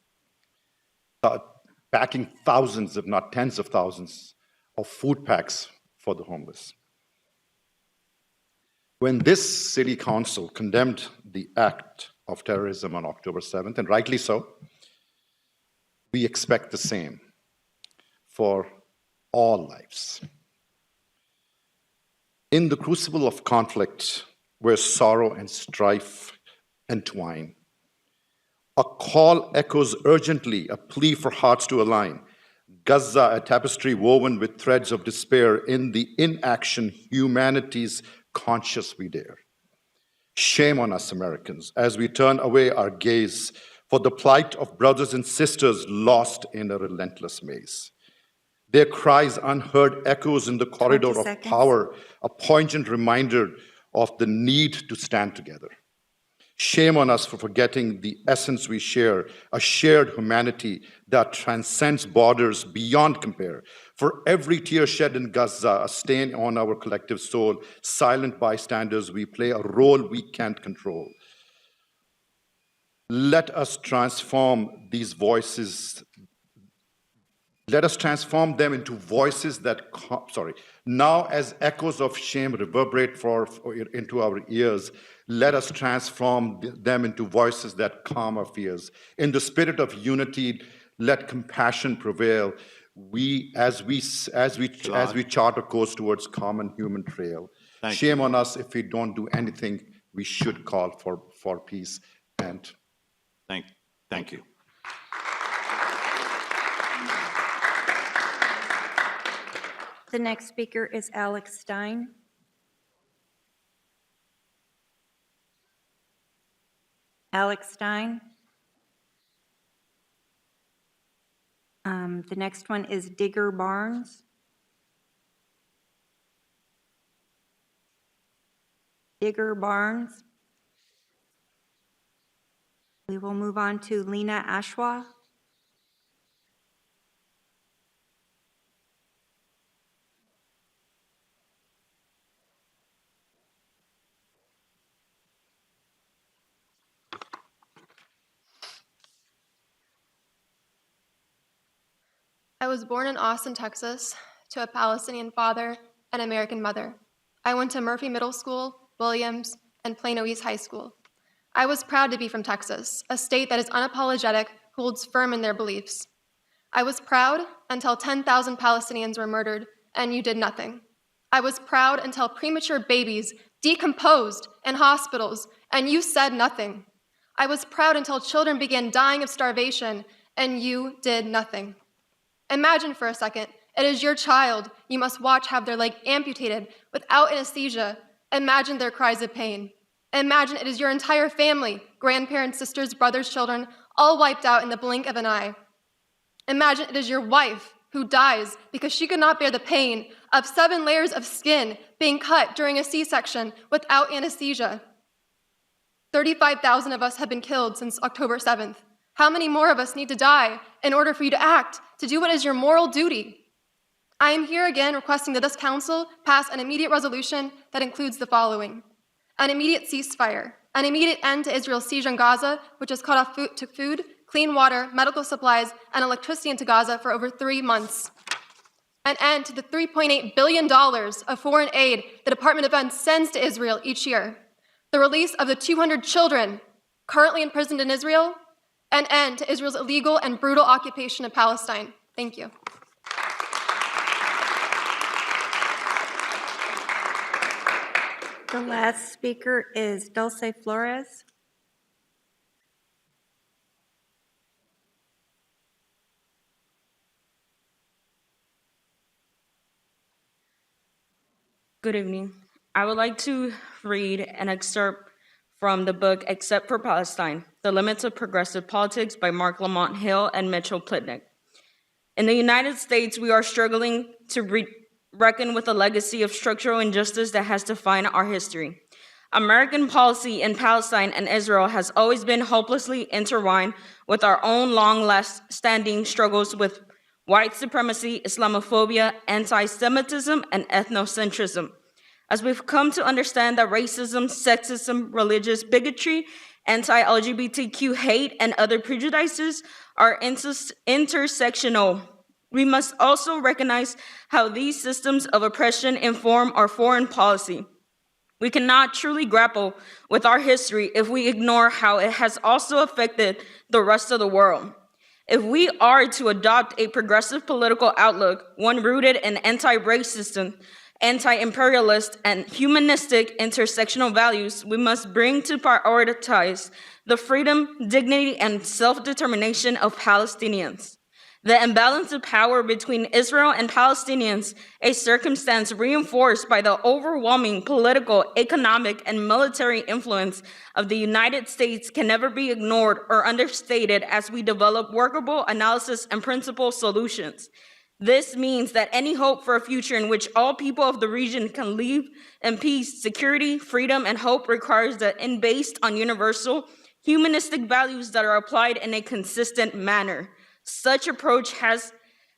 packing thousands, if not tens of thousands, of food packs for the homeless. When this city council condemned the act of terrorism on October 7th, and rightly so, we expect the same for all lives. In the crucible of conflict, where sorrow and strife entwine, a call echoes urgently, a plea for hearts to align. Gaza, a tapestry woven with threads of despair, in the inaction humanity's conscious we dare. Shame on us, Americans, as we turn away our gaze for the plight of brothers and sisters lost in a relentless maze. Their cries unheard echoes in the corridor of seconds. power, a poignant reminder of the need to stand together. Shame on us for forgetting the essence we share, a shared humanity that transcends borders beyond compare. For every tear shed in Gaza, a stain on our collective soul, silent bystanders, we play a role we can't control. Let us transform these voices. Let us transform them into voices that, now as echoes of shame reverberate into our ears, let us transform them into voices that calm our fears. In the spirit of unity, let compassion prevail. As we chart a course towards common human trail. Shame on us if we don't do anything we should call for peace. And thank you. The next speaker is Alex Stein. Alex Stein. The next one is Digger Barnes. Digger Barnes. We will move on to Lena Ashwa. I was born in Austin, Texas, to a Palestinian father and American mother. I went to Murphy Middle School, Williams, and Plano East High School. I was proud to be from Texas, a state that is unapologetic, who holds firm in their beliefs. I was proud until 10,000 Palestinians were murdered and you did nothing. I was proud until premature babies decomposed in hospitals and you said nothing. I was proud until children began dying of starvation and you did nothing. Imagine for a second, it is your child you must watch have their leg amputated without anesthesia. Imagine their cries of pain. Imagine it is your entire family, grandparents, sisters, brothers, children, all wiped out in the blink of an eye. Imagine it is your wife who dies because she could not bear the pain of 7 layers of skin being cut during a C-section without anesthesia. 35,000 of us have been killed since October 7th. How many more of us need to die in order for you to act, to do what is your moral duty? I am here again requesting that this council pass an immediate resolution that includes the following: an immediate ceasefire, an immediate end to Israel's siege on Gaza, which has cut off food, clean water, medical supplies, and electricity into Gaza for over 3 months. An end to the $3.8 billion of foreign aid the Department of Defense sends to Israel each year. The release of the 200 children currently imprisoned in Israel. An end to Israel's illegal and brutal occupation of Palestine. Thank you. The last speaker is Dulce Flores. Good evening. I would like to read an excerpt from the book Except for Palestine, The Limits of Progressive Politics by Mark Lamont Hill and Mitchell Plitnick. In the United States, we are struggling to reckon with a legacy of structural injustice that has defined our history. American policy in Palestine and Israel has always been hopelessly intertwined with our own long-standing struggles with white supremacy, Islamophobia, anti-Semitism, and ethnocentrism. As we've come to understand that racism, sexism, religious bigotry, anti-LGBTQ hate, and other prejudices are intersectional, we must also recognize how these systems of oppression inform our foreign policy. We cannot truly grapple with our history if we ignore how it has also affected the rest of the world. If we are to adopt a progressive political outlook, one rooted in anti-racism, anti-imperialist, and humanistic intersectional values, we must bring to prioritize the freedom, dignity, and self-determination of Palestinians. The imbalance of power between Israel and Palestinians, a circumstance reinforced by the overwhelming political, economic, and military influence of the United States, can never be ignored or understated as we develop workable analysis and principle solutions. This means that any hope for a future in which all people of the region can live in peace, security, freedom, and hope requires that and based on universal humanistic values that are applied in a consistent manner. Such approach has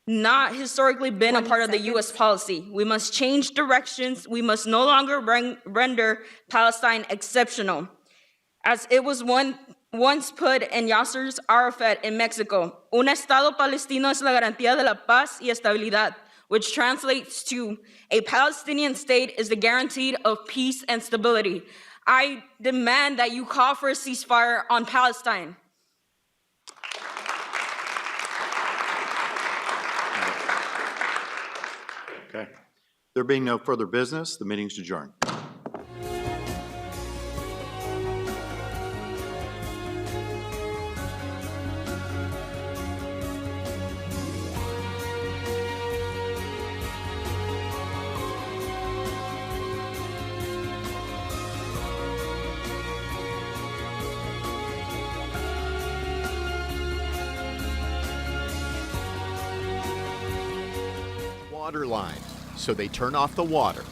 not historically been a part of the U.S. policy. We must change directions. We must no longer render Palestine exceptional. As it was once put in Yasser Arafat in Mexico, un Estado palestino es la garantía de la paz y estabilidad, which translates to a Palestinian state is the guarantee of peace and stability. I demand that you call for a ceasefire on Palestine. Okay. There being no further business, the meeting's adjourned. Water line, so they turn off the water.